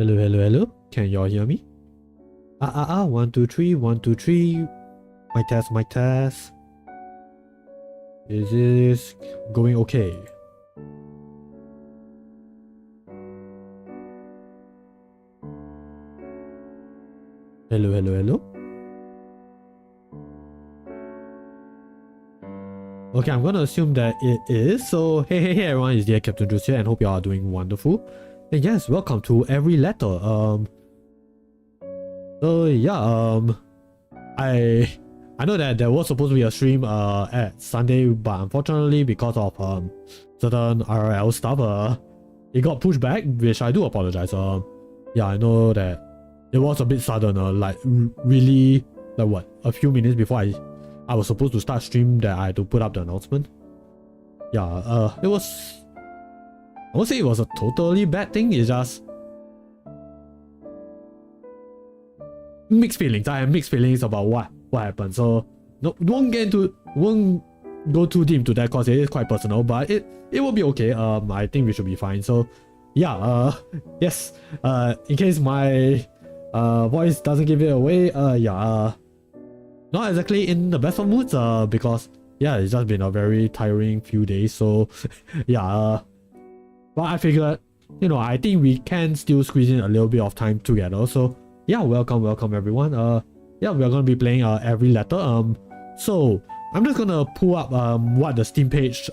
Hello, hello, hello. Can y'all hear me? 1, 2, 3, 1, 2, 3. My test. Is this going okay? Hello, hello, hello. Okay, I'm gonna assume that it is. So, hey everyone, it's the Capt-Jules here and hope you all are doing wonderful. And yes, welcome to Every Letter. I know that there was supposed to be a stream at Sunday, but unfortunately because of certain RL stuff, it got pushed back, which I do apologize. Yeah, I know that it was a bit sudden, like really, like what, a few minutes before I was supposed to start stream that I had to put up the announcement. Yeah, it was, I won't say it was a totally bad thing, it's just mixed feelings. I have mixed feelings about what happened, so won't go too deep into that because it is quite personal, but it will be okay. I think we should be fine. So yeah, yes, in case my voice doesn't give it away, not exactly in the best of moods, because yeah, it's just been a very tiring few days. So yeah, but I figured, you know, I think we can still squeeze in a little bit of time together. So yeah, welcome everyone. Yeah, we're gonna be playing Every Letter. So I'm just gonna pull up what the Steam page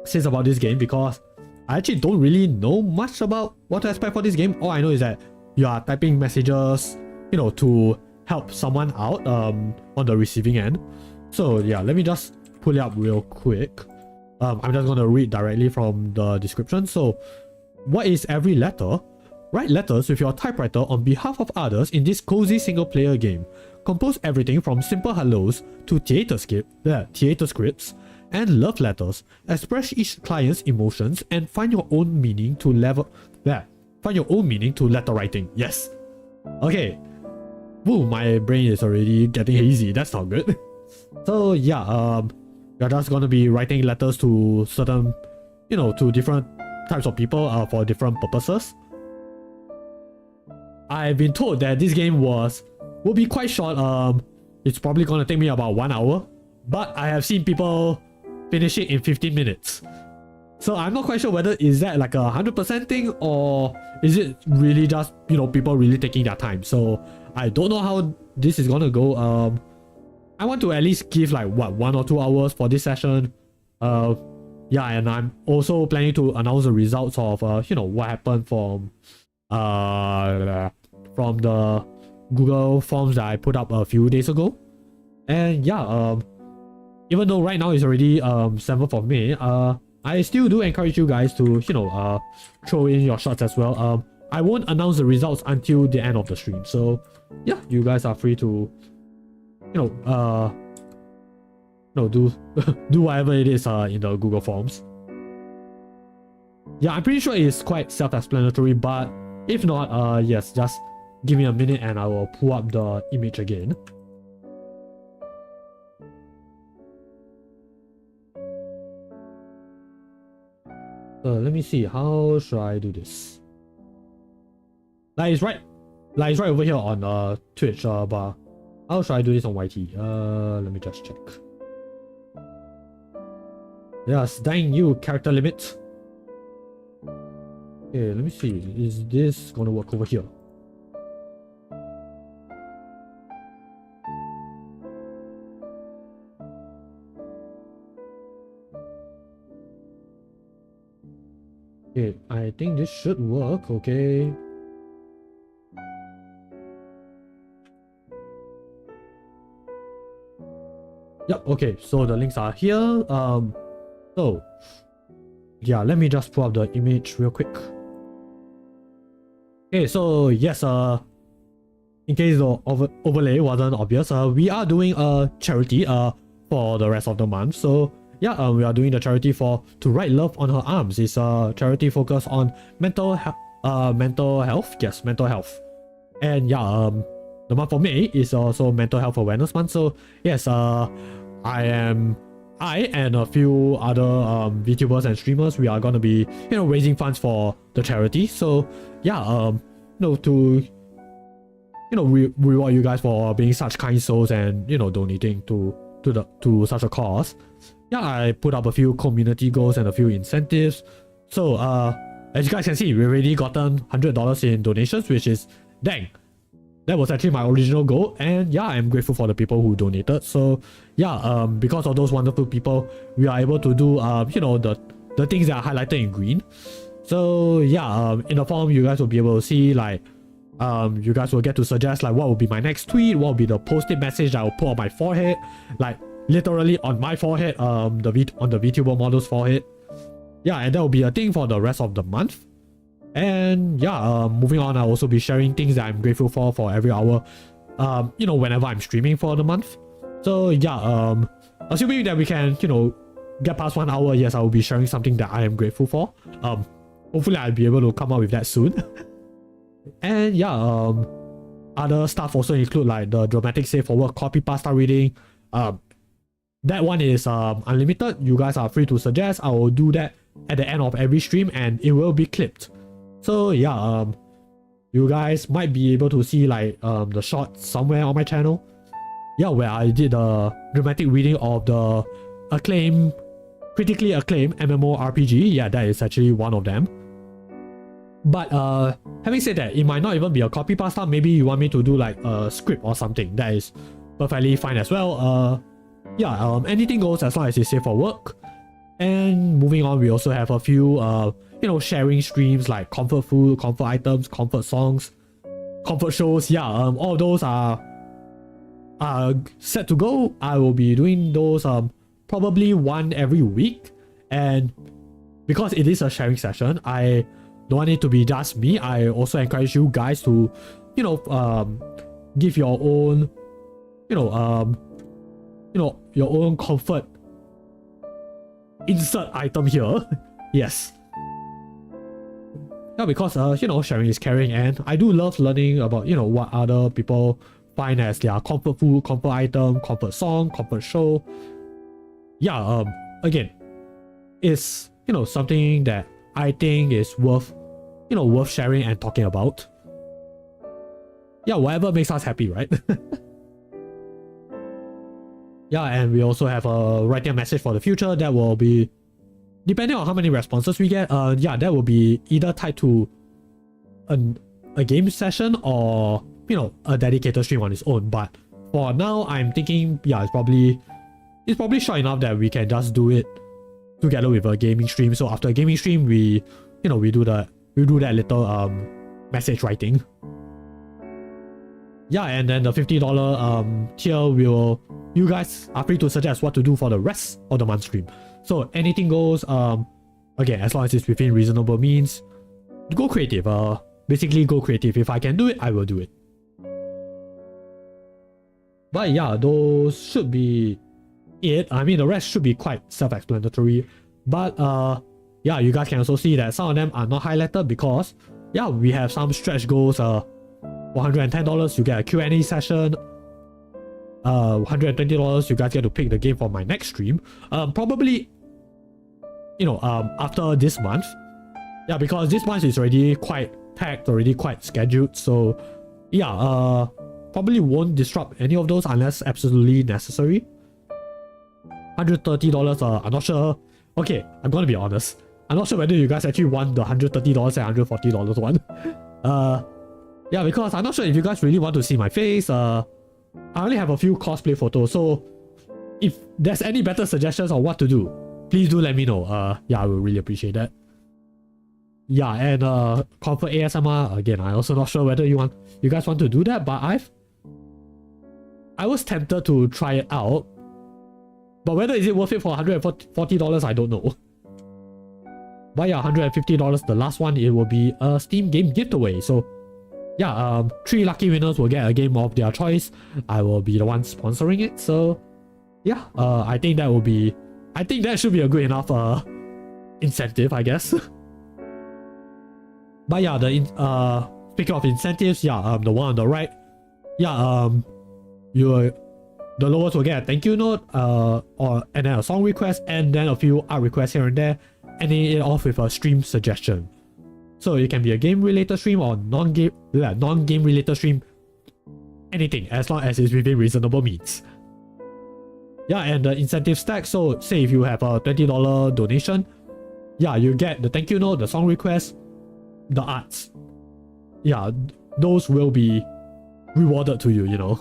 says about this game, because I actually don't really know much about what to expect for this game. All I know is that you are typing messages, you know, to help someone out on the receiving end. So yeah, let me just pull it up real quick. I'm just gonna read directly from the description. So, what is Every Letter? Write letters with your typewriter on behalf of others in this cozy single-player game. Compose everything from simple hellos to theater scripts and love letters. Express each client's emotions and find your own meaning to letter writing. Yes. Okay. Woo, my brain is already getting hazy. That's not good. So yeah, you're just gonna be writing letters to certain, you know, to different types of people for different purposes. I've been told that this game will be quite short. It's probably gonna take me about 1 hour, but I have seen people finish it in 15 minutes. So I'm not quite sure whether is that like a 100% thing, or is it really just, you know, people really taking their time. So I don't know how this is gonna go. I want to at least give like what, 1 or 2 hours for this session. Yeah, and I'm also planning to announce the results of you know, what happened from the Google forms that I put up a few days ago. And yeah, even though right now it's already 7th of May, I still do encourage you guys to, you know, throw in your shots as well. I won't announce the results until the end of the stream, so yeah, you guys are free to, you know, do do whatever it is in the Google Forms. Yeah, I'm pretty sure it's quite self-explanatory, but if not, yes, just give me a minute and I will pull up the image again. Let me see, how should I do this? Like it's right over here on Twitch, but how should I do this on YT? Let me just check. Yes, dang you, character limit. Okay, let me see. Is this gonna work over here? Okay, I think this should work. Okay. Yep, okay, so the links are here. So yeah, let me just pull up the image real quick. Okay, so yes, in case the overlay wasn't obvious, we are doing a charity for the rest of the month. So yeah, we are doing the charity to write love on her arms. It's a charity focused on mental health. Yes, mental health. And yeah, the month of May is also Mental Health Awareness Month. So yes, I am I and a few other VTubers and streamers, we are gonna be raising funds for the charity. So yeah, to reward you guys for being such kind souls and donating to such a cause. Yeah, I put up a few community goals and a few incentives. So as you guys can see, we already gotten $100 in donations, which is dang. That was actually my original goal, and yeah, I'm grateful for the people who donated. So yeah, because of those wonderful people, we are able to do the things that are highlighted in green. So yeah, in the form, you guys will be able to see like you guys will get to suggest like what will be my next tweet, what will be the post-it message that I will put on my forehead, like literally on my forehead, on the VTuber model's forehead. Yeah, and that will be a thing for the rest of the month. And yeah, moving on, I'll also be sharing things that I'm grateful for every hour, whenever I'm streaming for the month. So yeah, assuming that we can, get past 1 hour, yes, I will be sharing something that I am grateful for. Hopefully I'll be able to come up with that soon. And yeah, other stuff also include like the dramatic save for work copy pasta reading. That one is unlimited. You guys are free to suggest. I will do that at the end of every stream and it will be clipped. So yeah, you guys might be able to see like the short somewhere on my channel. Yeah, where I did a dramatic reading of the critically acclaimed MMORPG. Yeah, that is actually one of them. But having said that, it might not even be a copy pasta. Maybe you want me to do like a script or something. That is perfectly fine as well. Yeah, anything goes as long as it's safe for work. And moving on, we also have a few sharing streams like comfort food, comfort items, comfort songs, comfort shows. Yeah, all of those are set to go. I will be doing those probably one every week. And because it is a sharing session, I don't want it to be just me. I also encourage you guys to give your own your own comfort insert item here. Yes. Yeah, because sharing is caring, and I do love learning about what other people find as their comfort food, comfort item, comfort song, comfort show. Yeah, again, it's something that I think is worth sharing and talking about. Yeah, whatever makes us happy, right? Yeah, and we also have a writing a message for the future that will be, depending on how many responses we get, yeah, that will be either tied to a game session or a dedicated stream on its own. But for now, I'm thinking, yeah, it's probably short enough that we can just do it together with a gaming stream. So after a gaming stream, we do that little message writing. Yeah, and then the $50 tier you guys are free to suggest what to do for the rest of the month stream. So anything goes, again, as long as it's within reasonable means. Go creative, basically go creative. If I can do it, I will do it. But yeah, those should be it. I mean, the rest should be quite self-explanatory. But yeah, you guys can also see that some of them are not highlighted because yeah, we have some stretch goals. $110, you get a Q&A session. $120, you guys get to pick the game for my next stream. Probably, after this month. Yeah, because this month is already quite packed, already quite scheduled. So, yeah, probably won't disrupt any of those unless absolutely necessary. $130, I'm not sure. Okay, I'm gonna be honest. I'm not sure whether you guys actually want the $130 and $140 one. Yeah, because I'm not sure if you guys really want to see my face. I only have a few cosplay photos, so if there's any better suggestions on what to do, please do let me know. Yeah, I will really appreciate that. Yeah, and comfort ASMR, again, I also not sure whether you guys want to do that, but I was tempted to try it out. But whether is it worth it for $140, I don't know. But yeah, $150, the last one, it will be a Steam game giveaway. So yeah, 3 lucky winners will get a game of their choice. I will be the one sponsoring it. So yeah, I think that should be a good enough incentive, I guess. But yeah, speaking of incentives, yeah, the one on the right, yeah, the lowest will get a thank you note, and then a song request, and then a few art requests here and there, ending it off with a stream suggestion. So it can be a game-related stream or non-game related stream. Anything, as long as it's within reasonable means. Yeah, and the incentive stack. So say if you have a $20 donation, yeah, you get the thank you note, the song request, the arts. Yeah, those will be rewarded to you, you know.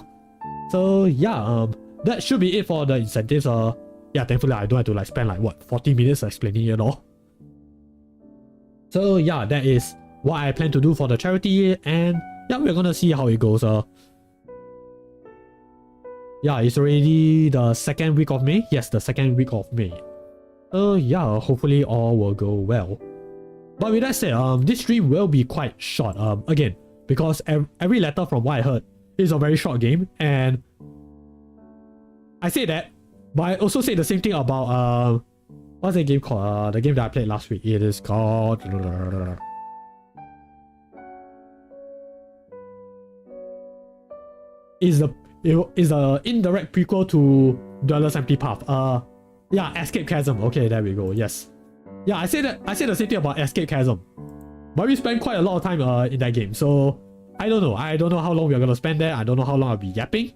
So yeah, that should be it for the incentives. Yeah, thankfully I don't have to like spend like what 40 minutes explaining it all. So yeah, that is what I plan to do for the charity, and yeah, we're gonna see how it goes. Yeah, it's already the second week of May. Yes, the second week of May. Yeah, hopefully all will go well. But with that said, this stream will be quite short. Again, because every letter from what I heard is a very short game, and I say that, but I also say the same thing about what's the game called? The game that I played last week. It is called is the indirect prequel to Duelist Empty Path. Yeah, Escape Chasm. Okay, there we go. Yes. Yeah, I say the same thing about Escape Chasm. But we spent quite a lot of time in that game, so I don't know. I don't know how long we're gonna spend there. I don't know how long I'll be yapping.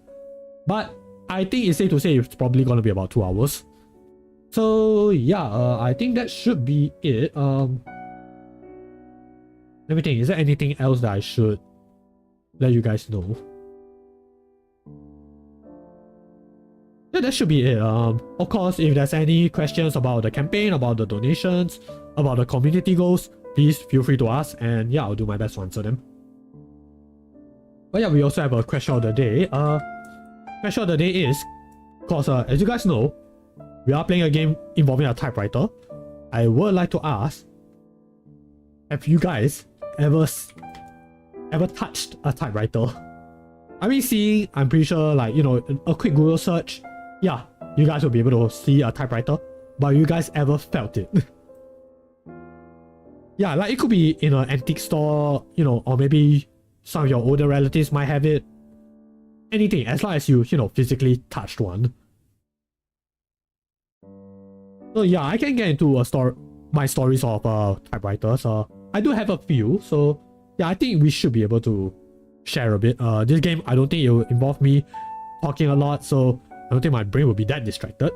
But I think it's safe to say it's probably gonna be about 2 hours. So yeah, I think that should be it. Let me think, is there anything else that I should let you guys know? Yeah, that should be it. Of course, if there's any questions about the campaign, about the donations, about the community goals, please feel free to ask, and yeah, I'll do my best to answer them. But yeah, we also have a question of the day. Question of the day is, because as you guys know, we are playing a game involving a typewriter. I would like to ask, have you guys ever touched a typewriter? I mean, I'm pretty sure, like, you know, a quick Google search, yeah, you guys will be able to see a typewriter. But you guys ever felt it? Yeah, like it could be in an antique store, you know, or maybe some of your older relatives might have it. Anything, as long as you know, physically touched one. So yeah, I can get into my stories of typewriters. I do have a few, so yeah, I think we should be able to share a bit. This game, I don't think it will involve me talking a lot, so I don't think my brain will be that distracted.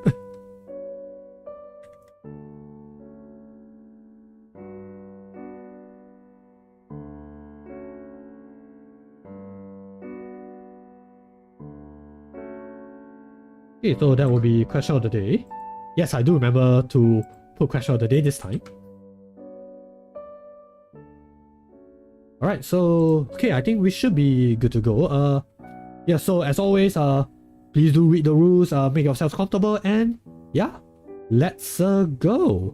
Okay, so that will be question of the day. Yes, I do remember to put question of the day this time. Alright, so okay, I think we should be good to go. Yeah, so as always, please do read the rules, make yourselves comfortable, and yeah, let's go.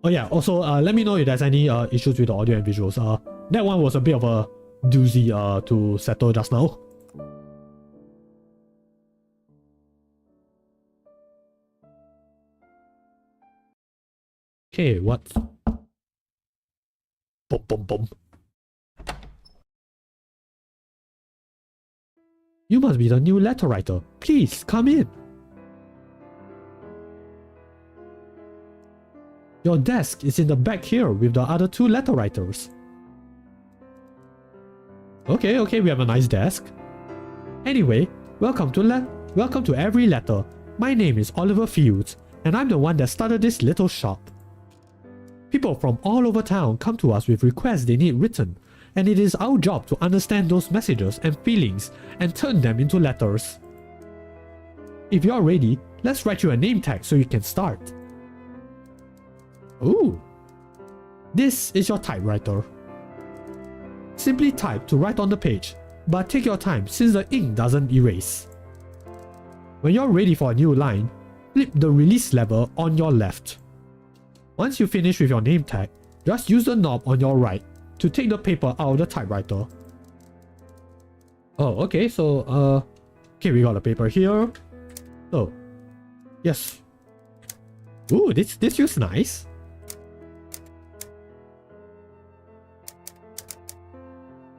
Oh yeah, also let me know if there's any issues with the audio and visuals. That one was a bit of a doozy to settle just now. Okay, what? Boom, boom, boom. You must be the new letter writer. Please, come in. Your desk is in the back here with the other 2 letter writers. Okay, we have a nice desk. Anyway, welcome to Every Letter. My name is Oliver Fields, and I'm the one that started this little shop. People from all over town come to us with requests they need written, and it is our job to understand those messages and feelings and turn them into letters. If you're ready, let's write you a name tag so you can start. Ooh. This is your typewriter. Simply type to write on the page, but take your time since the ink doesn't erase. When you're ready for a new line, flip the release lever on your left. Once you finish with your name tag, just use the knob on your right to take the paper out of the typewriter. Oh, okay, so okay, we got the paper here. So, yes. Ooh, this feels nice.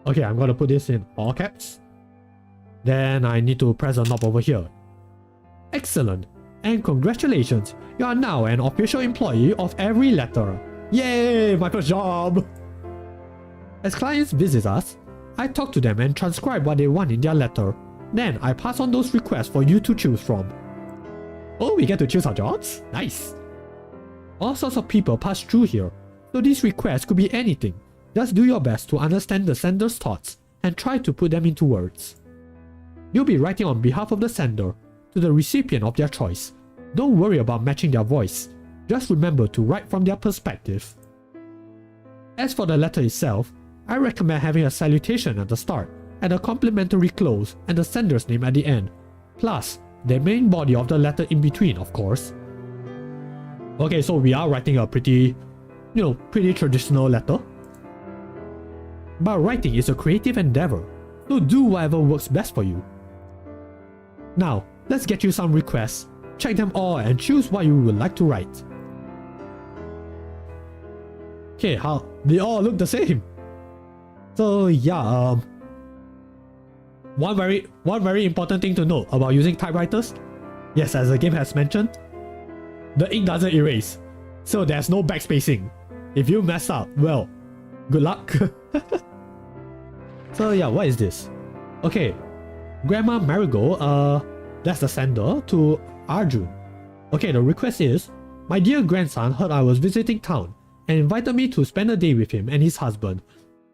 Okay, I'm gonna put this in all caps. Then I need to press a knob over here. Excellent. And congratulations, you are now an official employee of every letter. Yay, my first job! As clients visit us, I talk to them and transcribe what they want in their letter. Then I pass on those requests for you to choose from. Oh, we get to choose our jobs? Nice! All sorts of people pass through here, so these requests could be anything. Just do your best to understand the sender's thoughts and try to put them into words. You'll be writing on behalf of the sender to the recipient of their choice. Don't worry about matching their voice. Just remember to write from their perspective. As for the letter itself, I recommend having a salutation at the start and a complimentary close and the sender's name at the end. Plus, the main body of the letter in between, of course. Okay, so we are writing a pretty traditional letter. But writing is a creative endeavor, so do whatever works best for you. Now, let's get you some requests. Check them all and choose what you would like to write. Okay, how they all look the same. So yeah, one very important thing to note about using typewriters. Yes, as the game has mentioned, the ink doesn't erase, so there's no backspacing. If you mess up, well, good luck. So yeah, what is this? Okay, Grandma Marigold, that's the sender to Arjun. Okay, the request is, my dear grandson heard I was visiting town and invited me to spend a day with him and his husband.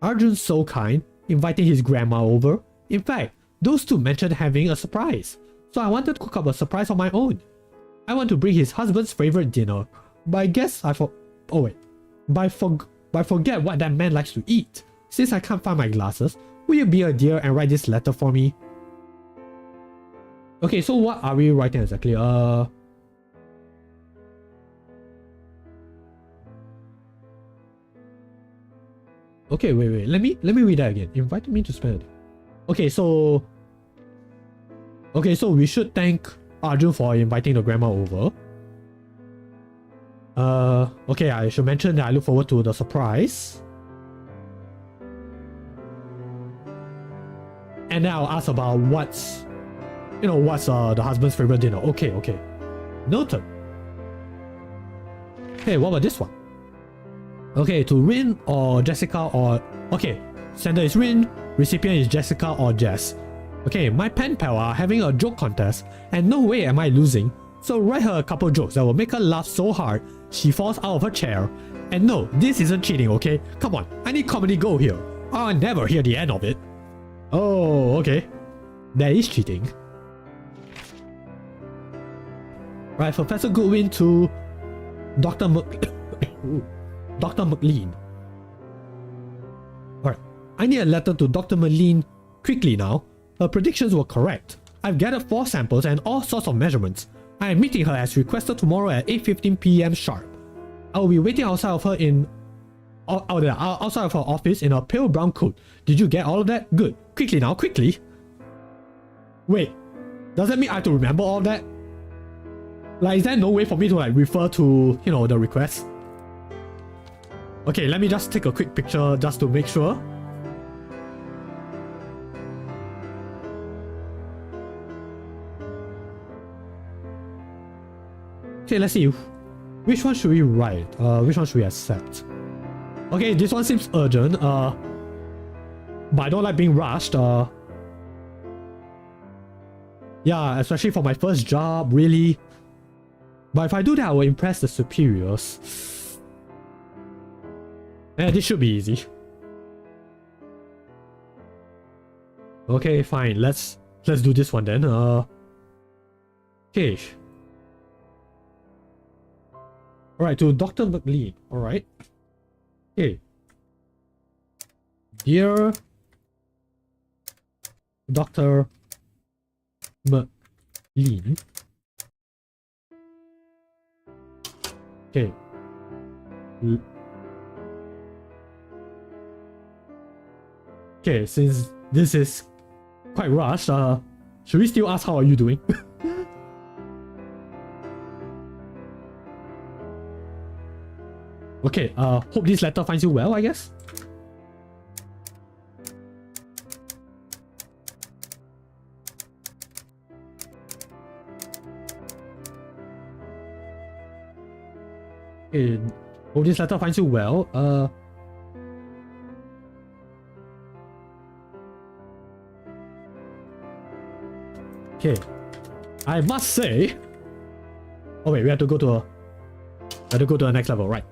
Arjun's so kind, inviting his grandma over. In fact, those two mentioned having a surprise, so I wanted to cook up a surprise on my own. I want to bring his husband's favorite dinner, but I guess I forget what that man likes to eat. Since I can't find my glasses, will you be a dear and write this letter for me? Okay, so what are we writing exactly? Okay, wait. Let me read that again. Invited me to spend. Okay, so we should thank Arjun for inviting the grandma over. Okay, I should mention that I look forward to the surprise. And then I'll ask about what's the husband's favorite dinner. Okay. Noted. Okay, what about this one? Okay, to Rin or Jessica or... Okay, sender is Rin, recipient is Jessica or Jess. Okay, my pen pal are having a joke contest and no way am I losing. So write her a couple jokes that will make her laugh so hard she falls out of her chair. And no, this isn't cheating, okay? Come on, I need comedy gold here. I'll never hear the end of it. Oh, okay. That is cheating. Right, Professor Goodwin to Dr. McLean. Alright, I need a letter to Dr. McLean quickly now. Her predictions were correct. I've gathered 4 samples and all sorts of measurements. I am meeting her as requested tomorrow at 8:15 PM sharp. I will be waiting outside of her outside of her office in a pale brown coat. Did you get all of that? Good. Quickly now, quickly. Wait, does that mean I have to remember all of that? Like, is there no way for me to refer to, the request? Okay, let me just take a quick picture just to make sure. Okay, let's see. Which one should we write? Which one should we accept? Okay, this one seems urgent. But I don't like being rushed. Yeah, especially for my first job, really. But if I do that, I will impress the superiors. This should be easy. Okay, fine. Let's do this one then. Okay. Alright, to Dr. McLean. Alright. Okay. Dear Dr. McLean. Okay. Okay, since this is quite rushed, should we still ask how are you doing? Okay, hope this letter finds you well, I guess. Okay, hope this letter finds you well. Okay, I must say. Oh wait, we have to go to the next level, right?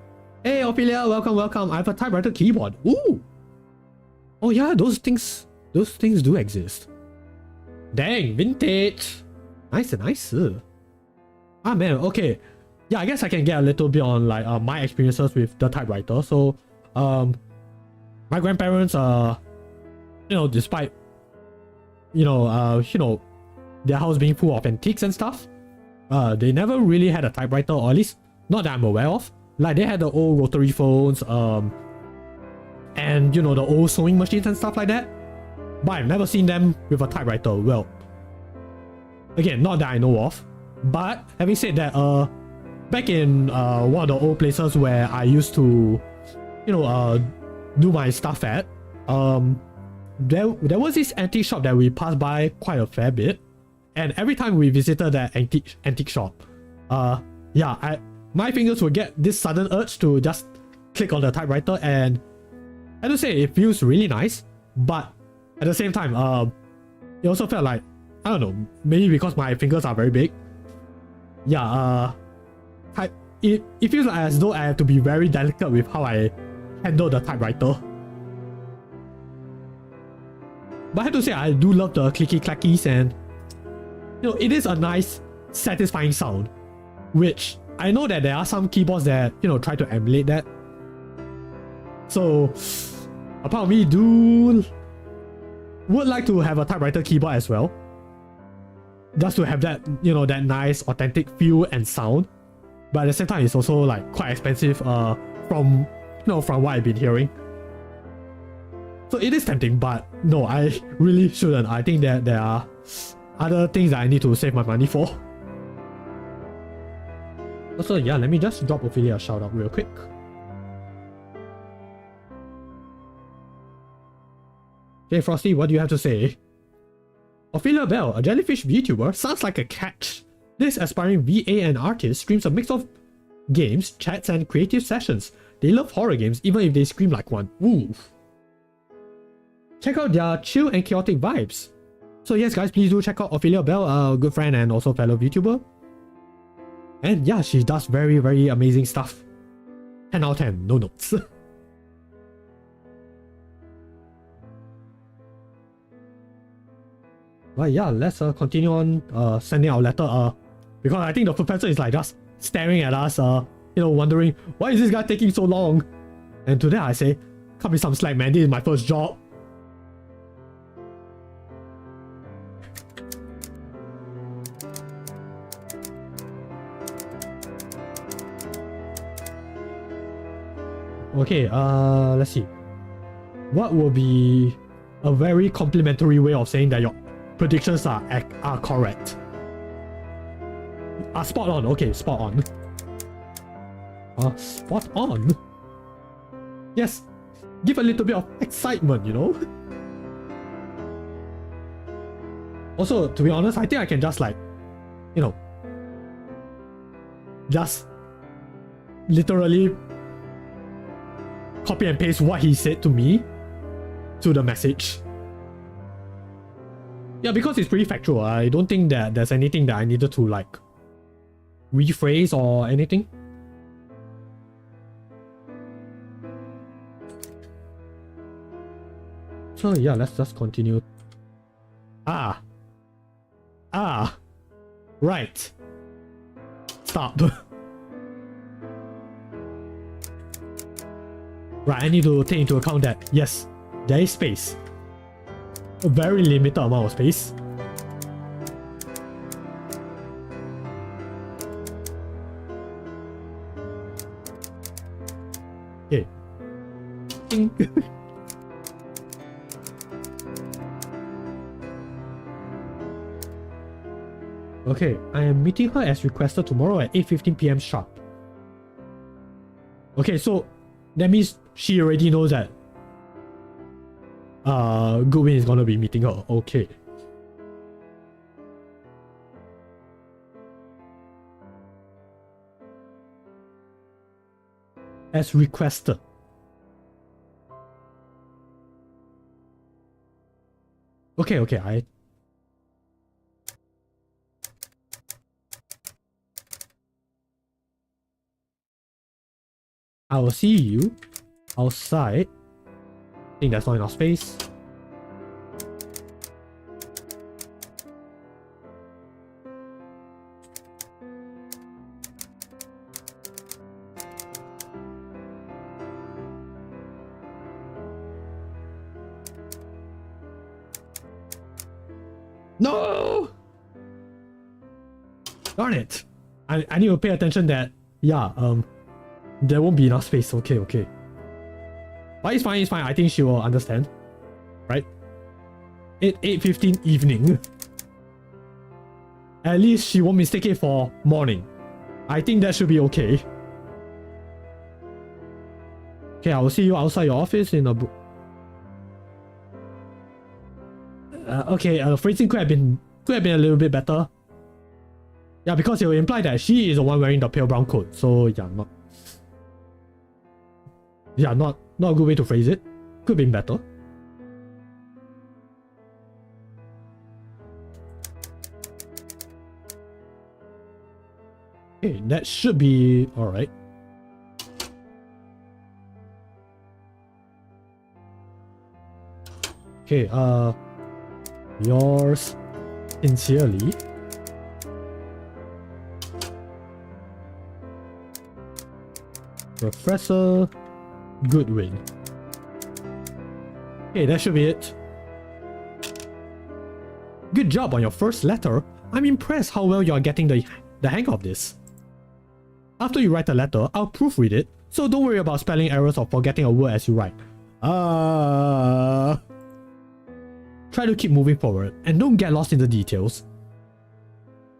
Hey Ophelia, welcome, welcome. I have a typewriter keyboard. Ooh. Oh yeah, those things do exist. Dang, vintage. Nice, nice. Ah man, okay. Yeah, I guess I can get a little bit on like my experiences with the typewriter. So, my grandparents, despite their house being full of antiques and stuff, they never really had a typewriter, or at least not that I'm aware of. Like they had the old rotary phones, and the old sewing machines and stuff like that. But I've never seen them with a typewriter. Well, again, not that I know of. But having said that, back in one of the old places where I used to, do my stuff at, there was this antique shop that we passed by quite a fair bit, and every time we visited that antique shop, my fingers would get this sudden urge to just click on the typewriter, and I have to say it feels really nice, but at the same time, it also felt like, I don't know, maybe because my fingers are very big. Yeah, it feels like as though I have to be very delicate with how I handle the typewriter. But I have to say, I do love the clicky clackies, and it is a nice, satisfying sound, which I know that there are some keyboards that try to emulate that. So a part of me would like to have a typewriter keyboard as well, just to have that that nice authentic feel and sound. But at the same time, it's also like quite expensive from what I've been hearing. So it is tempting, but no, I really shouldn't. I think that there are other things that I need to save my money for. Also, yeah, let me just drop Ophelia a shout out real quick. Okay, Frosty, what do you have to say? Ophelia Bell, a jellyfish VTuber, sounds like a catch. This aspiring VA and artist streams a mix of games, chats, and creative sessions. They love horror games even if they scream like one. Ooh. Check out their chill and chaotic vibes. So yes guys, please do check out Ophelia Bell, a good friend and also fellow VTuber. And yeah, she does very, very amazing stuff. 10 out of 10, no notes. But yeah, let's continue on sending our letter, because I think the professor is like just staring at us, wondering, why is this guy taking so long? And to that I say, cut me some slack, man, this is my first job. Okay, let's see. What will be a very complimentary way of saying that your predictions are correct? Spot on. Okay, spot on. Spot on. Yes, give a little bit of excitement, Also, to be honest, I think I can just like, just literally copy and paste what he said to me to the message. Yeah, because it's pretty factual. I don't think that there's anything that I needed to like rephrase or anything. So yeah, let's just continue. Right. Stop. Right, I need to take into account that, yes, there is space. A very limited amount of space. Okay. Ding. Okay, I am meeting her as requested tomorrow at 8:15 PM sharp. Okay, so that means she already knows that Goodwin is gonna be meeting her. Okay. as requested. Okay, I will see you outside. I think that's not enough space. No! Darn it! I need to pay attention that, yeah, there won't be enough space. Okay. But it's fine. I think she will understand. Right? 8:15 evening. At least she won't mistake it for morning. I think that should be okay. Okay, I will see you outside your office in a... okay, phrasing could have been a little bit better. Yeah, because it will imply that she is the one wearing the pale brown coat. So not a good way to phrase it. Could have been better. Okay, that should be alright. Okay, yours sincerely, Professor Goodwin. Okay, that should be it. Good job on your first letter. I'm impressed how well you are getting the hang of this. After you write a letter, I'll proofread it, so don't worry about spelling errors or forgetting a word as you write. Try to keep moving forward and don't get lost in the details.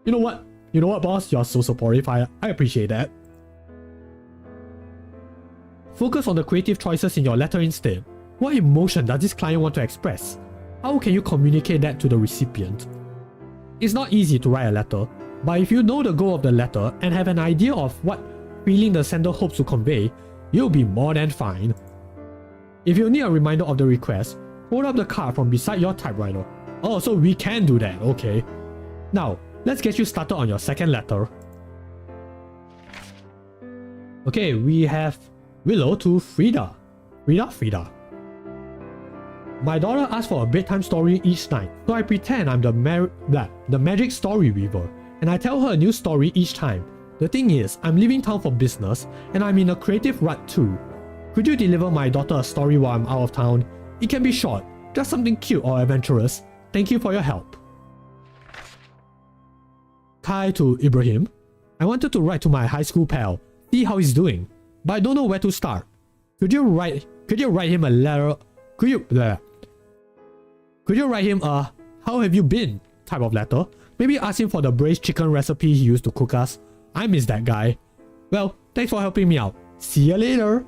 You know what? Boss? You're so supportive. I appreciate that. Focus on the creative choices in your letter instead. What emotion does this client want to express? How can you communicate that to the recipient? It's not easy to write a letter, but if you know the goal of the letter and have an idea of what feeling the sender hopes to convey, you'll be more than fine. If you need a reminder of the request, hold up the card from beside your typewriter. Oh, so we can do that, okay. Now, let's get you started on your second letter. Okay, we have Willow to Frida. Frida. My daughter asks for a bedtime story each night, so I pretend I'm the magic story weaver, and I tell her a new story each time. The thing is, I'm leaving town for business, and I'm in a creative rut too. Could you deliver my daughter a story while I'm out of town? It can be short, just something cute or adventurous. Thank you for your help. Kai to Ibrahim. I wanted to write to my high school pal, see how he's doing, but I don't know where to start. Could you write him a letter? Could you write him a "how have you been" type of letter? Maybe ask him for the braised chicken recipe he used to cook us. I miss that guy. Well, thanks for helping me out. See you later.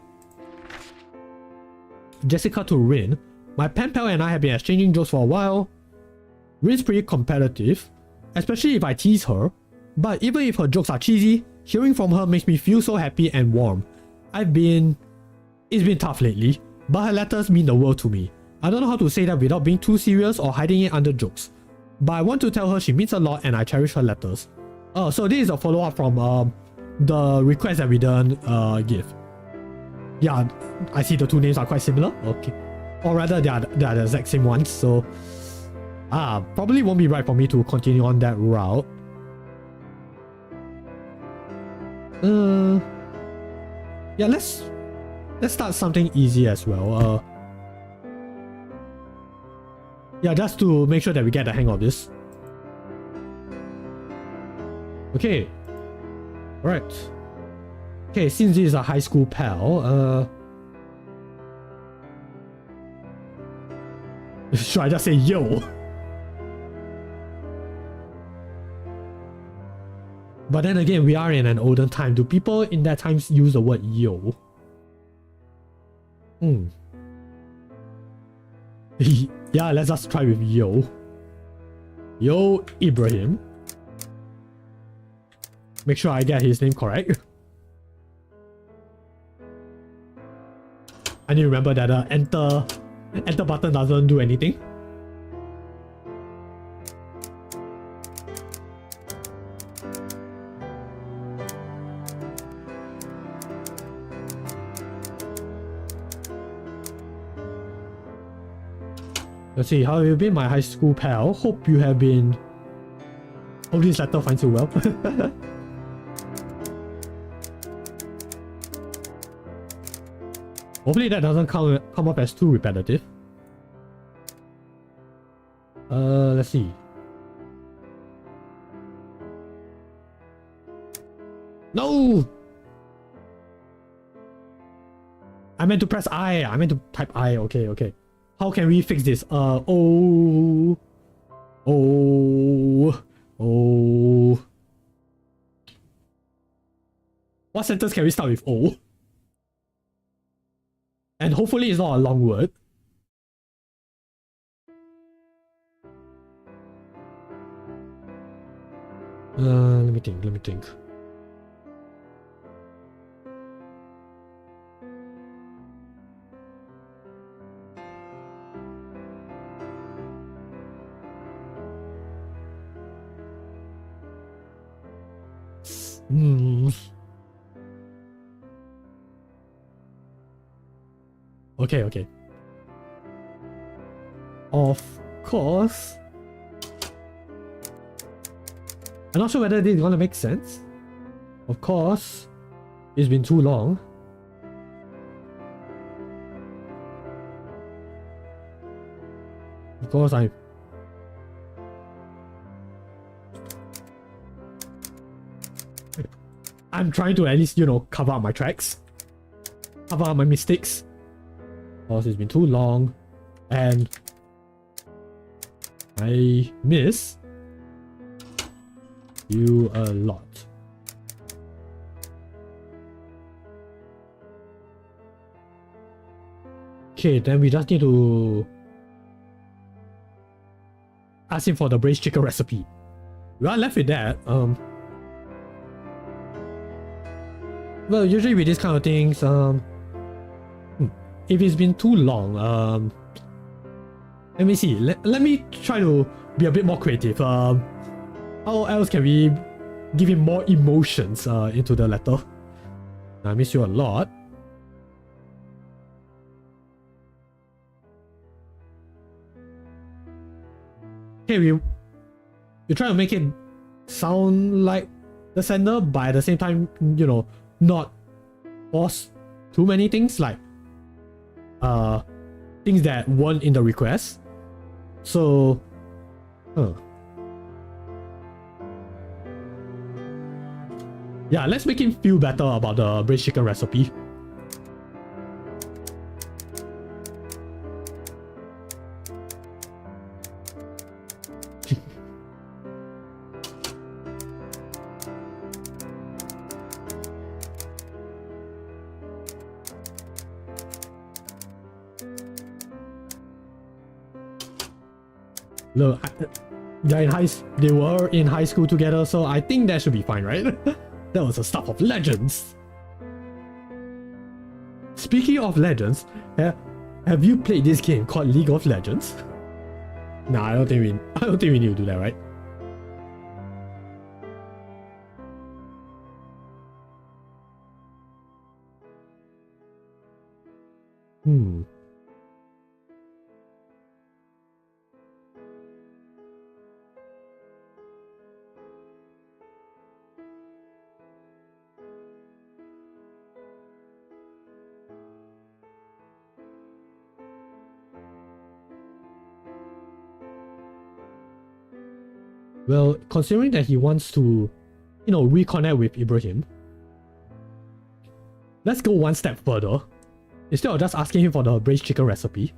Jessica to Rin. My pen pal and I have been exchanging jokes for a while. Rin's pretty competitive, especially if I tease her. But even if her jokes are cheesy, hearing from her makes me feel so happy and warm. It's been tough lately, but her letters mean the world to me. I don't know how to say that without being too serious or hiding it under jokes. But I want to tell her she means a lot and I cherish her letters. So this is a follow-up from the request that we didn't give. Yeah, I see the two names are quite similar. Okay. Or rather, they are the exact same ones, so... probably won't be right for me to continue on that route. Yeah, let's start something easy as well. Yeah, just to make sure that we get the hang of this. Okay. Alright. Okay, since this is a high school pal, should I just say yo? But then again, we are in an olden time. Do people in that time use the word yo? Yeah, let's just try with yo. Yo, Ibrahim. Make sure I get his name correct. I need to remember that the enter button doesn't do anything. Let's see, how have you been, my high school pal? Hope you have been... Hope this letter finds you well. Hopefully that doesn't come up as too repetitive. Let's see. No! I meant to press I. I meant to type I. Okay, okay. How can we fix this? Oh. What sentence can we start with O? And hopefully it's not a long word. Let me think. Okay. Of course. I'm not sure whether this is gonna make sense. Of course. It's been too long. Of course I'm trying to at least, you know, cover up my tracks. Cover up my mistakes. Because it's been too long. And I miss you a lot. Okay, then we just need to ask him for the braised chicken recipe. We are left with that. Well, usually with these kind of things, if it's been too long, let me see. Let me try to be a bit more creative. How else can we give him more emotions into the letter? I miss you a lot. Okay, we try to make it sound like the sender, but at the same time, you know, not force too many things, like things that weren't in the request. So yeah, let's make him feel better about the braised chicken recipe. Look, they were in high school together, so I think that should be fine, right? That was the stuff of legends. Speaking of legends, have you played this game called League of Legends? Nah, I don't think we need to do that, right? Well, considering that he wants to, you know, reconnect with Ibrahim, let's go one step further. Instead of just asking him for the braised chicken recipe,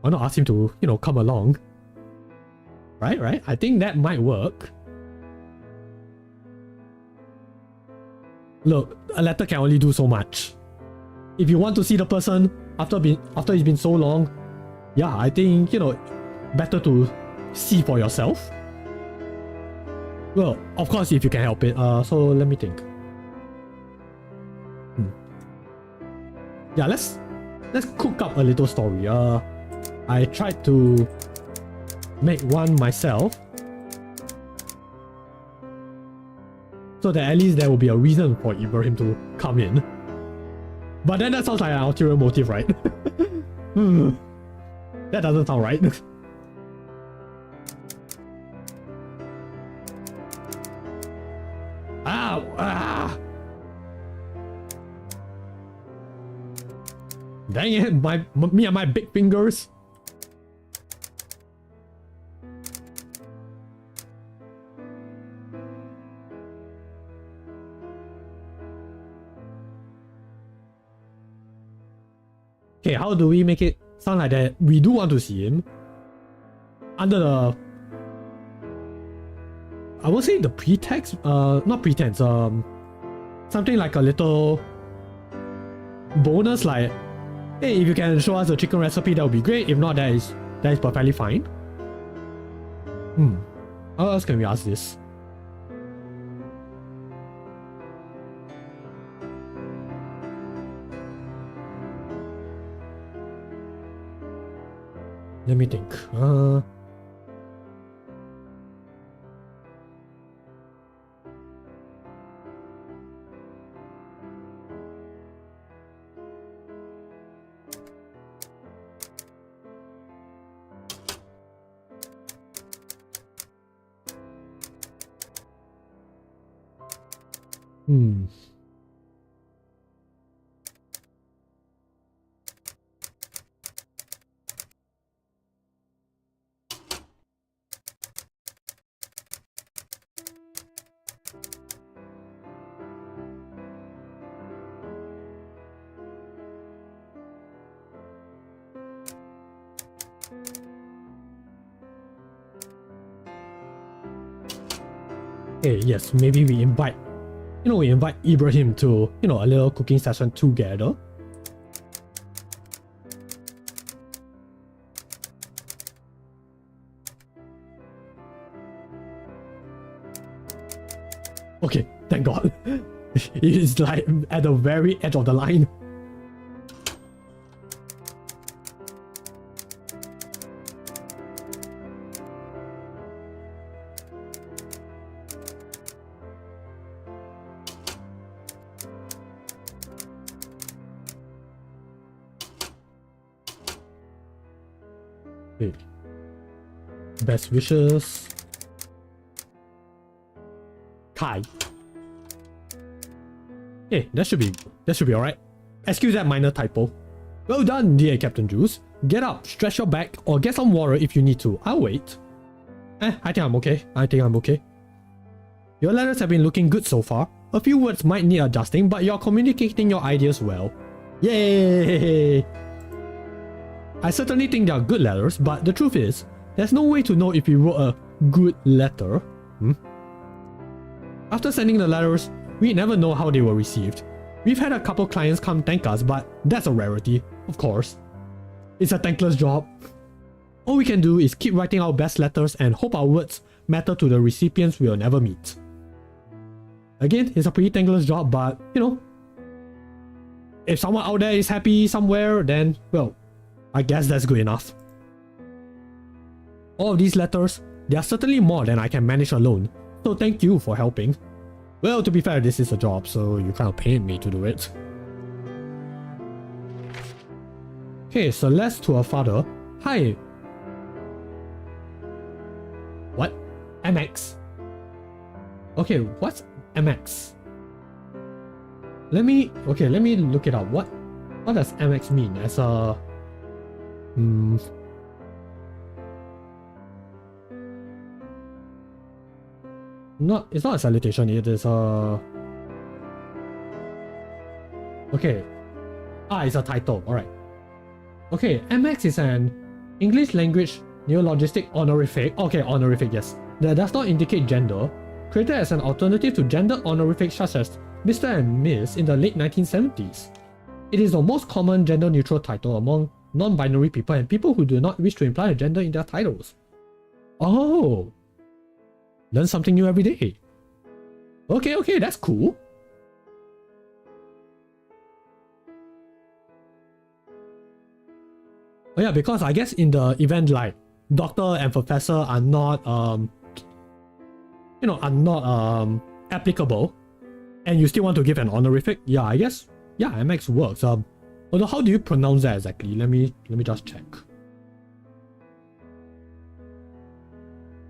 why not ask him to, you know, come along? Right? I think that might work. Look, a letter can only do so much. If you want to see the person after it's been so long, yeah, I think, you know, better to see for yourself. Well, of course, if you can help it. So let me think. Yeah, let's let's cook up a little story. I tried to make one myself, so that at least there will be a reason for Ibrahim to come in. But then that sounds like an ulterior motive, right? That doesn't sound right. Ow! Ah! Dang it, me and my big fingers. Okay, how do we make it sound like that we do want to see him? Under the... I would say the pretext, not pretense, something like a little bonus, like, hey, if you can show us the chicken recipe, that would be great. If not, that is perfectly fine. How else can we ask this? Let me think. Hey, yes, maybe we invite Ibrahim to, a little cooking session together. Okay, thank God. It is like at the very edge of the line. Best wishes, Kai. Hey, that should be alright. Excuse that minor typo. Well done, dear Capt-Jules. Get up, stretch your back, or get some water if you need to. I'll wait. I think I'm okay. Your letters have been looking good so far. A few words might need adjusting, but you're communicating your ideas well. Yay! I certainly think they are good letters, but the truth is, there's no way to know if you wrote a good letter. After sending the letters, we never know how they were received. We've had a couple clients come thank us, but that's a rarity, of course. It's a thankless job. All we can do is keep writing our best letters and hope our words matter to the recipients we'll never meet. Again, it's a pretty thankless job, but, if someone out there is happy somewhere, then, well, I guess that's good enough. All of these letters, they are certainly more than I can manage alone, so thank you for helping. Well, to be fair, this is a job, so you kind of paid me to do it. Okay, Celeste to her father. Hi. What? MX. Okay, what's MX? Let me look it up. What does MX mean? As a... It's not a salutation, it is a... Okay. It's a title, alright. Okay, MX is an English language neologistic honorific. Okay, honorific, yes. That does not indicate gender. Created as an alternative to gender honorifics such as Mr. and Miss in the late 1970s. It is the most common gender-neutral title among non-binary people and people who do not wish to imply a gender in their titles. Oh! Learn something new every day. Okay, that's cool. Oh yeah, because I guess in the event like doctor and professor are not applicable, and you still want to give an honorific, yeah, I guess, yeah, MX works. Although how do you pronounce that exactly? Let me just check.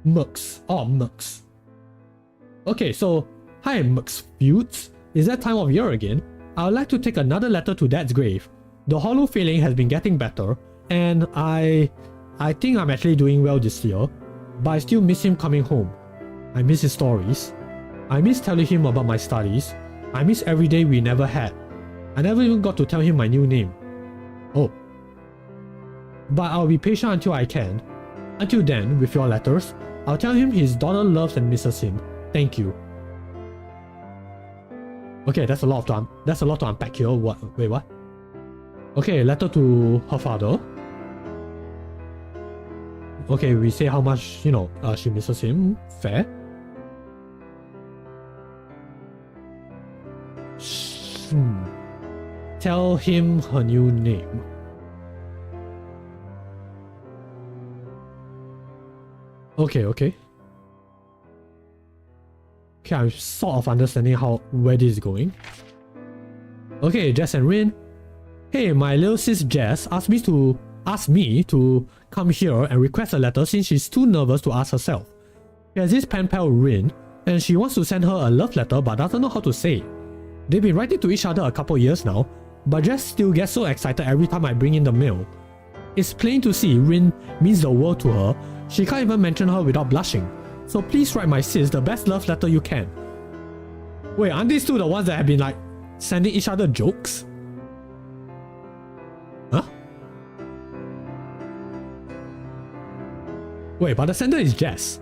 Mux. Oh, Mux. Okay, so hi Mux Feuds. Is that time of year again? I would like to take another letter to Dad's grave. The hollow feeling has been getting better, and I think I'm actually doing well this year, but I still miss him coming home. I miss his stories. I miss telling him about my studies. I miss every day we never had. I never even got to tell him my new name. Oh. But I'll be patient until I can. Until then, with your letters, I'll tell him his daughter loves and misses him. Thank you. Okay, that's a lot to unpack here. What? Wait, what? Okay, letter to her father. Okay, we say how much, she misses him. Fair. Tell him her new name. Okay. Okay, I'm sort of understanding where this is going. Okay, Jess and Rin. Hey, my little sis Jess asked me to come here and request a letter since she's too nervous to ask herself. She has this pen pal Rin, and she wants to send her a love letter but doesn't know how to say it. They've been writing to each other a couple years now, but Jess still gets so excited every time I bring in the mail. It's plain to see Rin means the world to her. She can't even mention her without blushing. So please write my sis the best love letter you can. Wait, aren't these two the ones that have been like sending each other jokes? Huh? Wait, but the sender is Jess.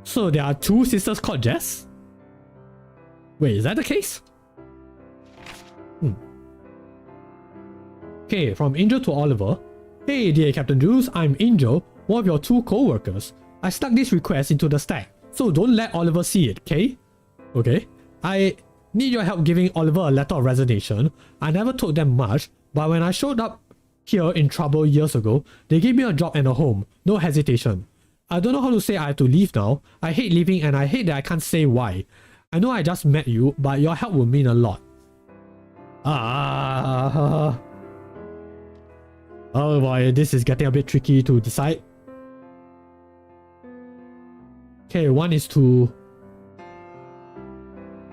So there are two sisters called Jess? Wait, is that the case? Okay, from Angel to Oliver. Hey dear Capt-Jules, I'm Angel, one of your two co-workers. I stuck this request into the stack, so don't let Oliver see it, okay? Okay. I need your help giving Oliver a letter of resignation. I never told them much, but when I showed up here in trouble years ago, they gave me a job and a home, no hesitation. I don't know how to say I have to leave now. I hate leaving and I hate that I can't say why. I know I just met you, but your help would mean a lot. Oh boy, this is getting a bit tricky to decide. Okay, one is to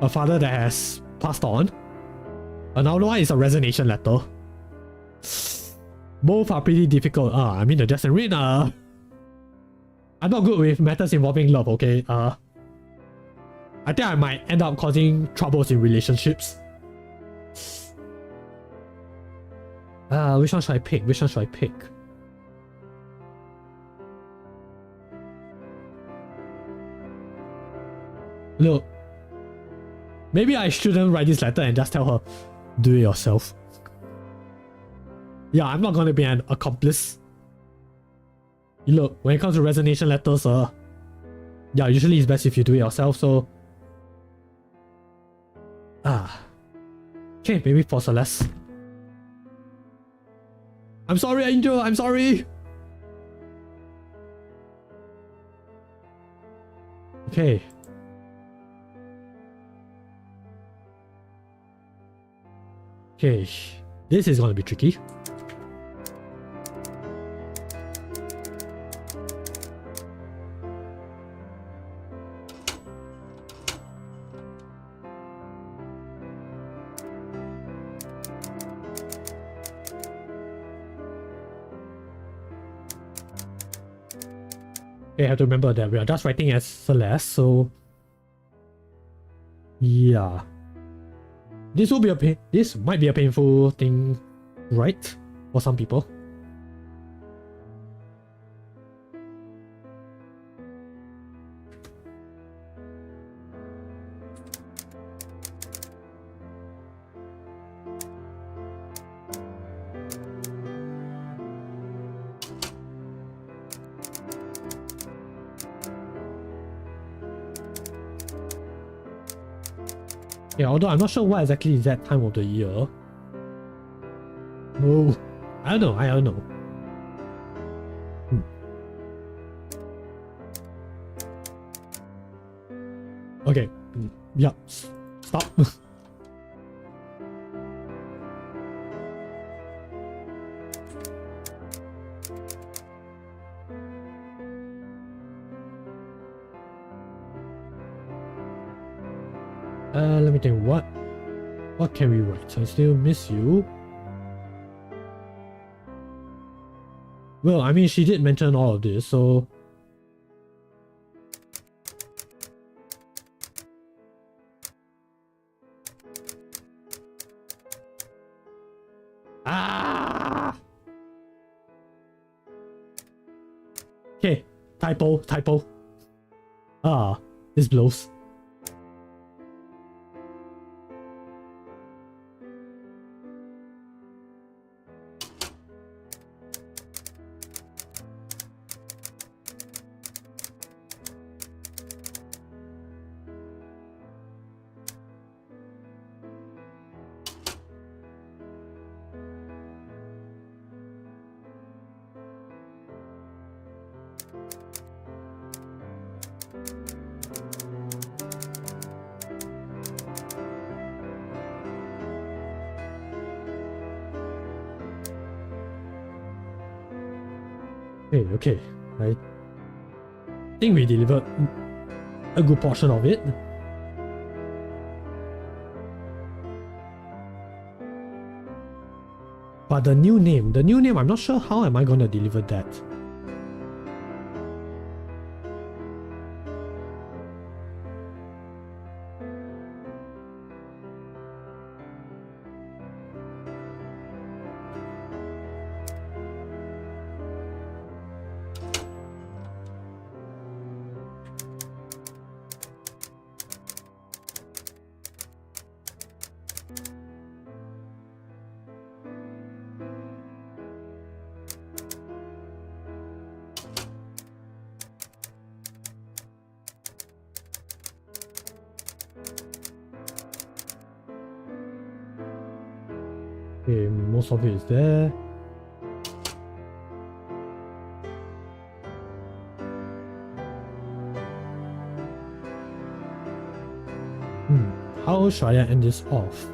a father that has passed on. Another one is a resignation letter. Both are pretty difficult. I mean the Jess and Rin I'm not good with matters involving love, okay? I think I might end up causing troubles in relationships. Which one should I pick? Look, maybe I shouldn't write this letter and just tell her, do it yourself. Yeah, I'm not gonna be an accomplice. Look, when it comes to resignation letters, yeah, usually it's best if you do it yourself, so... Okay, maybe for Celeste. I'm sorry, Angel, I'm sorry! Okay. Okay, this is gonna be tricky. Okay, I have to remember that we are just writing as Celeste, so... Yeah. This might be a painful thing, right? For some people. Yeah, although I'm not sure what exactly is that time of the year. know. I don't know. Okay. Yeah. Stop. Let me think. What can we write? I still miss you. Well, I mean, she did mention all of this, so okay, typo. This blows. Okay. I think we delivered a good portion of it. But the new name, I'm not sure how am I gonna deliver that. Okay, most of it is there. How should I end this off?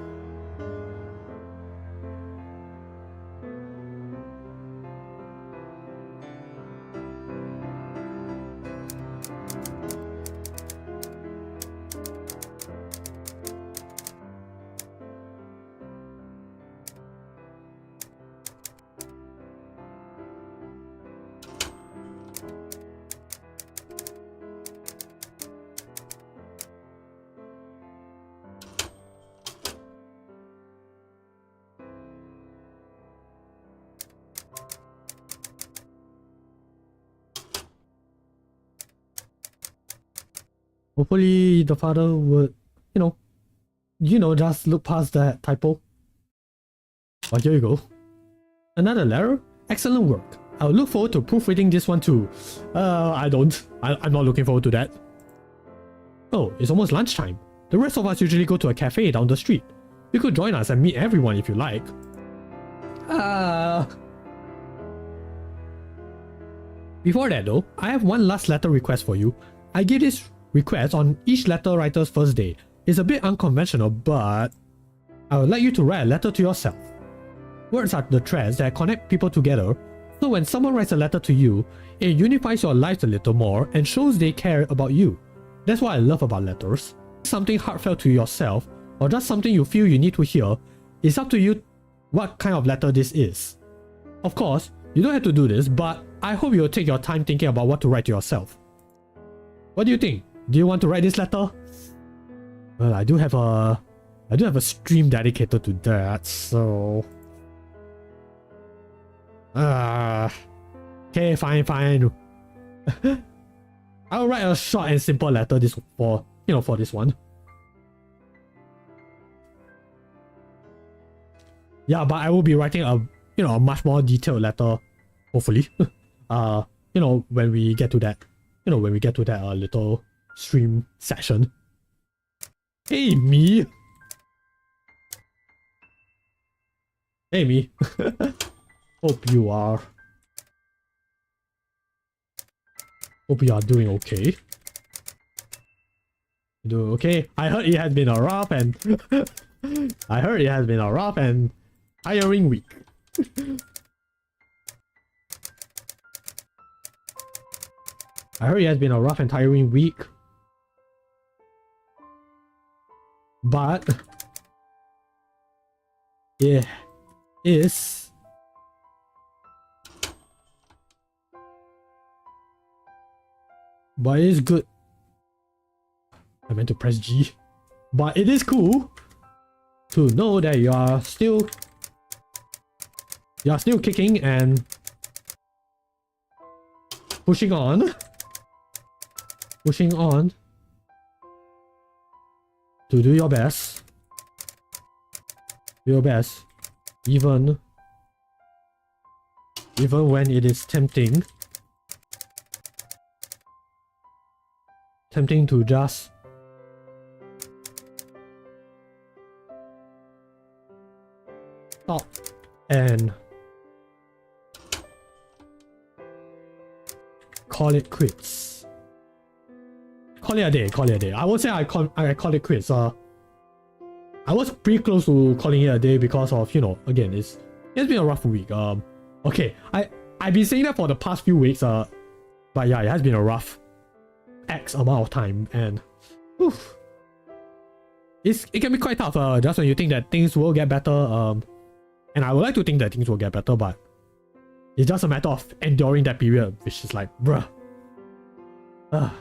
Hopefully the father would, just look past that typo. But here you go. Another letter? Excellent work. I'll look forward to proofreading this one too. I don't. I'm not looking forward to that. Oh, it's almost lunchtime. The rest of us usually go to a cafe down the street. You could join us and meet everyone if you like. Before that though, I have one last letter request for you. I give this request on each letter writer's first day. It's a bit unconventional, but I would like you to write a letter to yourself. Words are the threads that connect people together, so when someone writes a letter to you, it unifies your lives a little more and shows they care about you. That's what I love about letters. Something heartfelt to yourself, or just something you feel you need to hear, it's up to you what kind of letter this is. Of course, you don't have to do this, but I hope you'll take your time thinking about what to write to yourself. What do you think? Do you want to write this letter? Well, I do have a stream dedicated to that, so okay, fine. I'll write a short and simple letter for this one. Yeah, but I will be writing a much more detailed letter, hopefully. When we get to that, little stream session. Hey, me. Hey, me. Hope you are doing okay. Doing okay. I heard it has been a rough and tiring week. I heard it has been a rough and tiring week. But it is good. I meant to press G. But it is cool to know that you are still kicking and pushing on to do your best. Even when it is tempting to just stop and call it quits. Call it a day. I won't say I call it quits. I was pretty close to calling it a day because of, you know, again, it's been a rough week. Okay, I've been saying that for the past few weeks. But yeah, it has been a rough X amount of time, and oof, it can be quite tough. Just when you think that things will get better. And I would like to think that things will get better, but it's just a matter of enduring that period, which is like, bruh.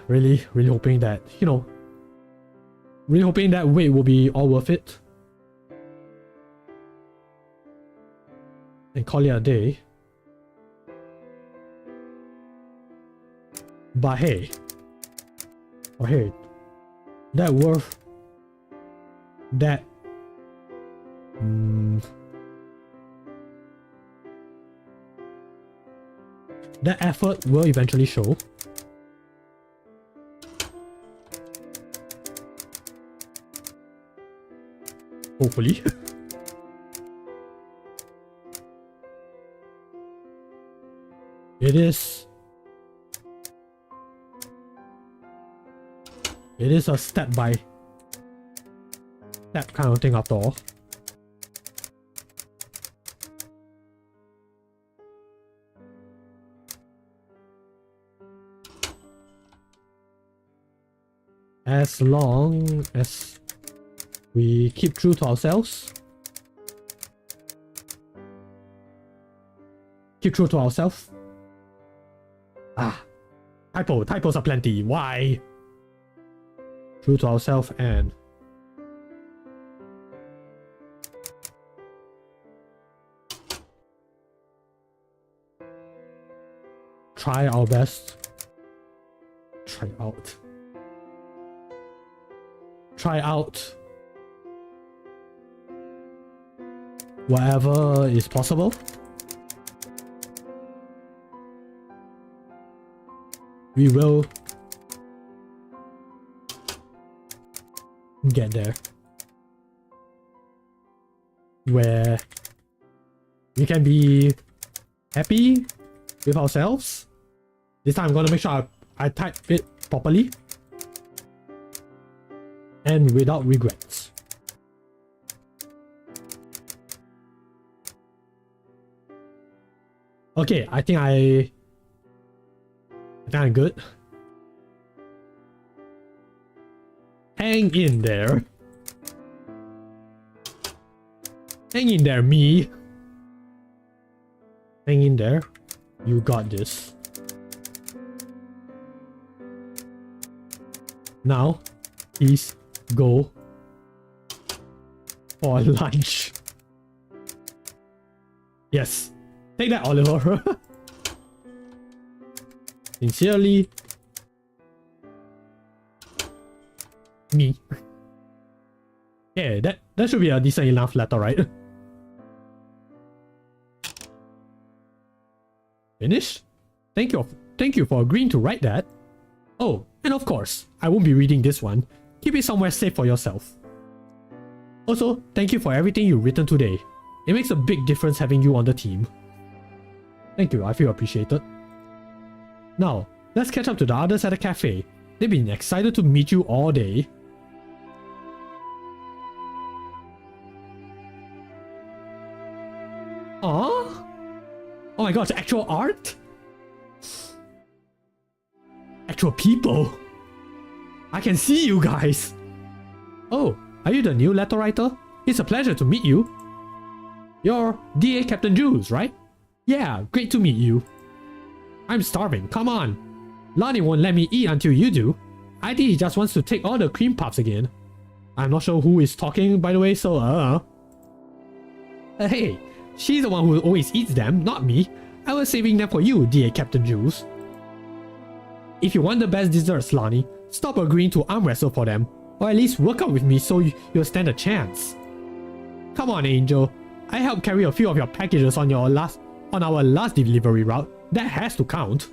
Really hoping that, you know, really hoping that wait will be all worth it. And call it a day. But hey, that worth that that effort will eventually show. Hopefully. It is a step by step kind of thing after all. As long as we keep true to ourselves. Typos are plenty. Why? True to ourselves and try our best. Try out whatever is possible. We will get there where we can be happy with ourselves. This time I'm gonna make sure I type it properly and without regrets. Okay, I think I'm good. Hang in there. Hang in there, me. Hang in there. You got this. Now, please go for lunch. Yes. Take that, Oliver. Sincerely, me. Yeah, that should be a decent enough letter, right? Finished? Thank you for agreeing to write that. Oh, and of course, I won't be reading this one. Keep it somewhere safe for yourself. Also, thank you for everything you've written today. It makes a big difference having you on the team. Thank you, I feel appreciated. Now, let's catch up to the others at the cafe. They've been excited to meet you all day. Aww? Oh my gosh, actual art? Actual people? I can see you guys! Oh, are you the new letter writer? It's a pleasure to meet you. You're DA Capt-Jules, right? Yeah, great to meet you. I'm starving, come on. Lonnie won't let me eat until you do. I think he just wants to take all the cream puffs again. I'm not sure who is talking, by the way, so hey, she's the one who always eats them, not me. I was saving them for you, DA Capt-Jules. If you want the best desserts, Lonnie, stop agreeing to arm wrestle for them, or at least work out with me so you'll stand a chance. Come on, Angel. I helped carry a few of your packages on our last delivery route. That has to count.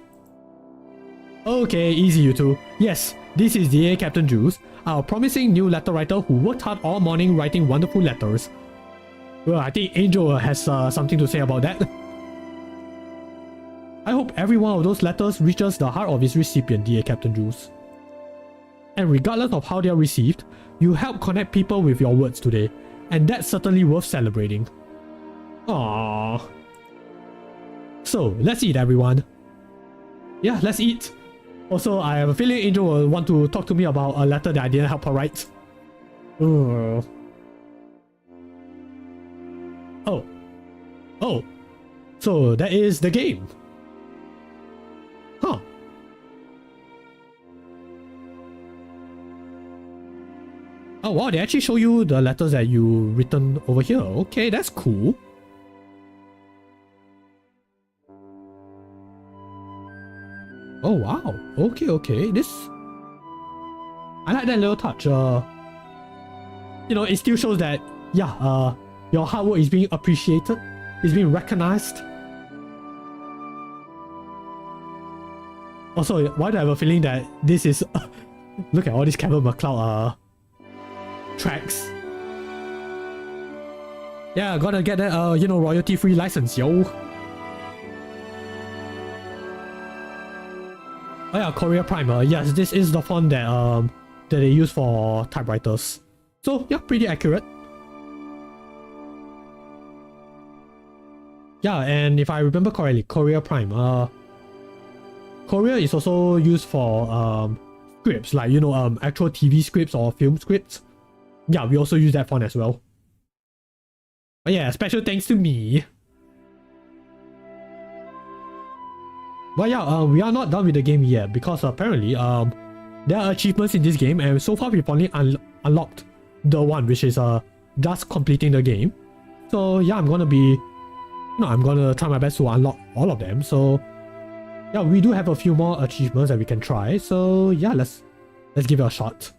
Okay, easy you two. Yes, this is DA Capt-Jules, our promising new letter writer who worked hard all morning writing wonderful letters. Well, I think Angel has something to say about that. I hope every one of those letters reaches the heart of its recipient, DA Capt-Jules. And regardless of how they are received, you help connect people with your words today, and that's certainly worth celebrating. Aww. So, let's eat, everyone. Yeah, let's eat. Also, I have a feeling Angel will want to talk to me about a letter that I didn't help her write. Oh. Oh. So, that is the game. Huh. Oh wow, they actually show you the letters that you written over here. Okay, that's cool. Oh wow. Okay. This, I like that little touch. You know, it still shows that your hard work is being appreciated, is being recognized. Also, why do I have a feeling that this is look at all these Kevin MacLeod tracks. Yeah, gotta get that royalty free license, yo. Oh yeah, Courier Prime. Yes, this is the font that they use for typewriters. So yeah, pretty accurate. Yeah, and if I remember correctly, Courier Prime. Courier is also used for scripts, like actual TV scripts or film scripts. Yeah, we also use that font as well. But yeah, special thanks to me. But yeah, we are not done with the game yet because apparently there are achievements in this game, and so far we've only unlocked the one, which is just completing the game. So yeah, I'm gonna try my best to unlock all of them. So yeah, we do have a few more achievements that we can try. So yeah, let's give it a shot.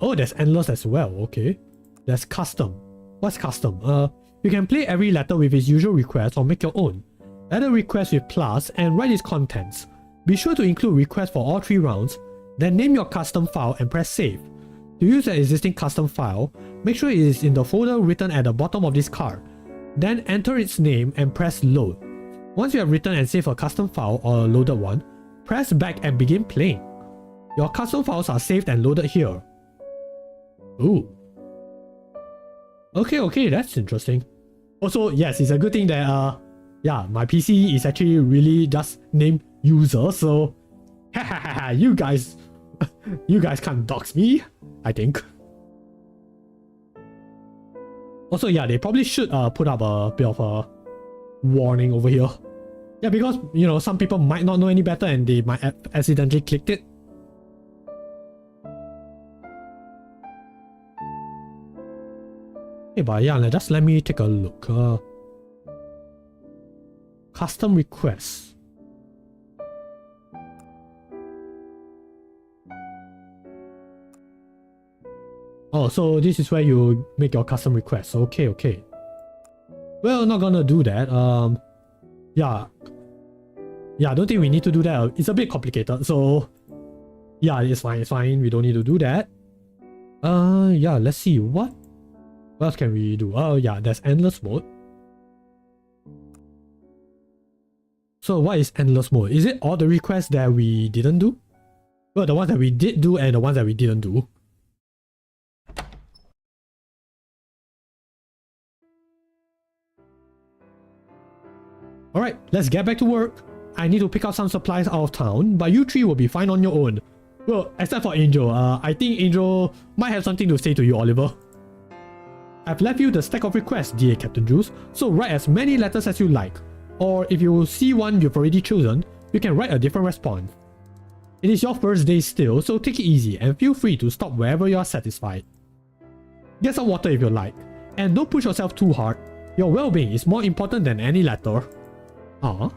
Oh, there's endless as well. Okay, there's custom. What's custom? You can play every letter with its usual request or make your own. Add a request with plus and write its contents. Be sure to include requests for all 3 rounds, then name your custom file and press save. To use an existing custom file, make sure it is in the folder written at the bottom of this card. Then enter its name and press load. Once you have written and saved a custom file or a loaded one, press back and begin playing. Your custom files are saved and loaded here. Ooh. Okay, that's interesting. Also, yes, it's a good thing that yeah, my PC is actually really just named user, so you guys can't dox me, I think. Also, yeah, they probably should put up a bit of a warning over here. Yeah, because some people might not know any better and they might have accidentally clicked it. Hey, but yeah, just let me take a look. Custom requests. Oh, so this is where you make your custom requests. Okay. Well, not gonna do that. Yeah, I don't think we need to do that. It's a bit complicated. So yeah, it's fine. We don't need to do that. Yeah, let's see. What What else can we do? Oh yeah, there's endless mode. So what is endless mode? Is it all the requests that we didn't do? Well, the ones that we did do and the ones that we didn't do. Alright, let's get back to work. I need to pick up some supplies out of town, but you three will be fine on your own. Well, except for Angel. I think Angel might have something to say to you, Oliver. I've left you the stack of requests, dear Capt-Jules, so write as many letters as you like. Or if you see one you've already chosen, you can write a different response. It is your first day still, so take it easy and feel free to stop wherever you are satisfied. Get some water if you like, and don't push yourself too hard. Your well-being is more important than any letter. Aww.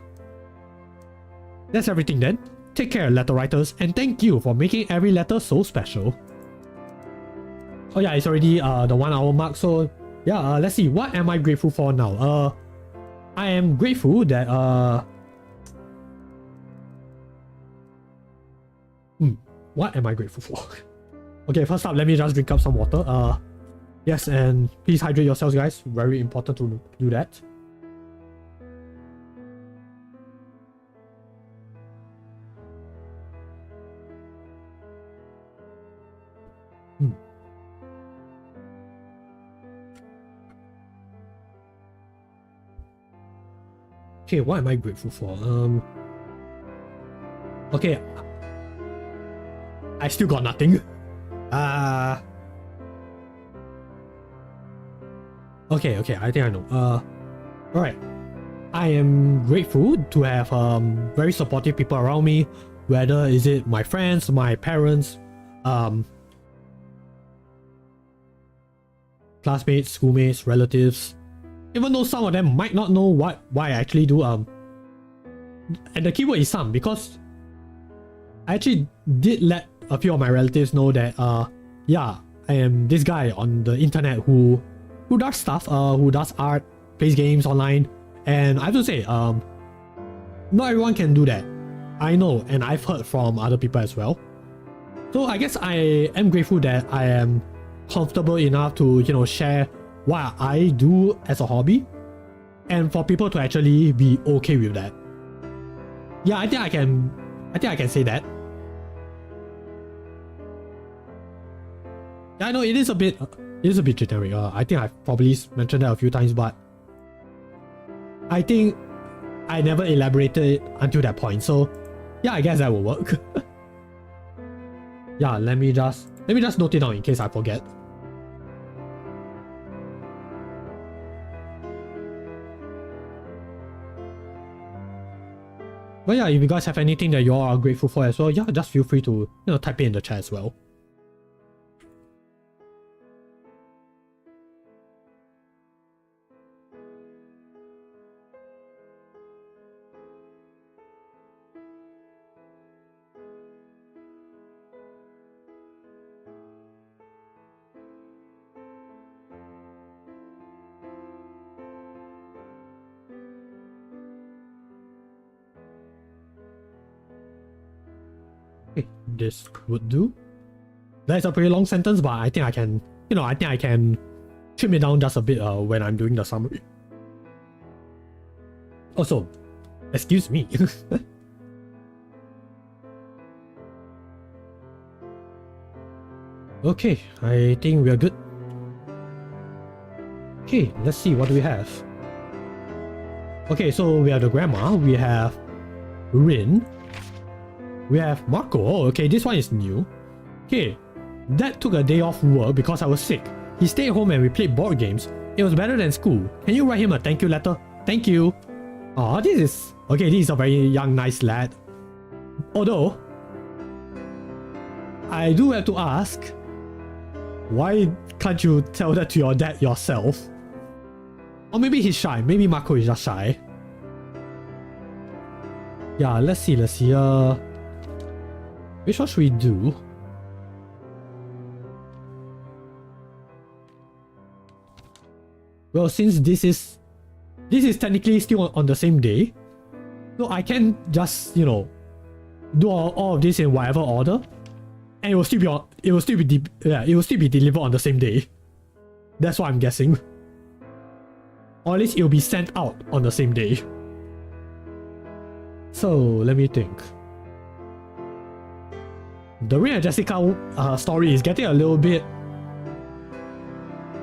That's everything then. Take care, letter writers, and thank you for making every letter so special. Oh yeah, it's already the 1 hour mark, so yeah, let's see, what am I grateful for now? I am grateful that what am I grateful for? Okay, first up, let me just drink up some water. Yes, and please hydrate yourselves, guys. Very important to do that. Okay, what am I grateful for? Okay, I still got nothing. Okay, I think I know. Alright. I am grateful to have very supportive people around me, whether is it my friends, my parents, classmates, schoolmates, relatives. Even though some of them might not know why I actually do, and the keyword is some, because I actually did let a few of my relatives know that yeah, I am this guy on the internet who does stuff, who does art, plays games online, and I have to say, not everyone can do that. I know, and I've heard from other people as well. So I guess I am grateful that I am comfortable enough to, you know, share what I do as a hobby, and for people to actually be okay with that. Yeah, I think I can say that. Yeah, I know it is a bit generic. I think I've probably mentioned that a few times, but I think I never elaborated until that point. So yeah, I guess that will work. Yeah, let me just note it down in case I forget. But yeah, if you guys have anything that you all are grateful for as well, yeah, just feel free to, you know, type it in the chat as well. Okay, this would do. That's a pretty long sentence, but I think I can, you know, I think I can trim it down just a bit when I'm doing the summary. Also, excuse me. Okay, I think we are good. Okay, let's see, what do we have? Okay, so we have the grandma, we have Rin, we have Marco. Oh, okay, this one is new. Okay, Dad took a day off work because I was sick. He stayed home and we played board games. It was better than school. Can you write him a thank you letter? Thank you. Oh, this is... Okay, this is a very young, nice lad. Although, I do have to ask, why can't you tell that to your dad yourself? Or maybe he's shy. Maybe Marco is just shy. Yeah, let's see. Which one should we do? Well, since this is technically still on the same day, so I can just, you know, do all of this in whatever order, and it will still be delivered on the same day. That's what I'm guessing. Or at least it'll be sent out on the same day. So let me think. The Ray and Jessica story is getting a little bit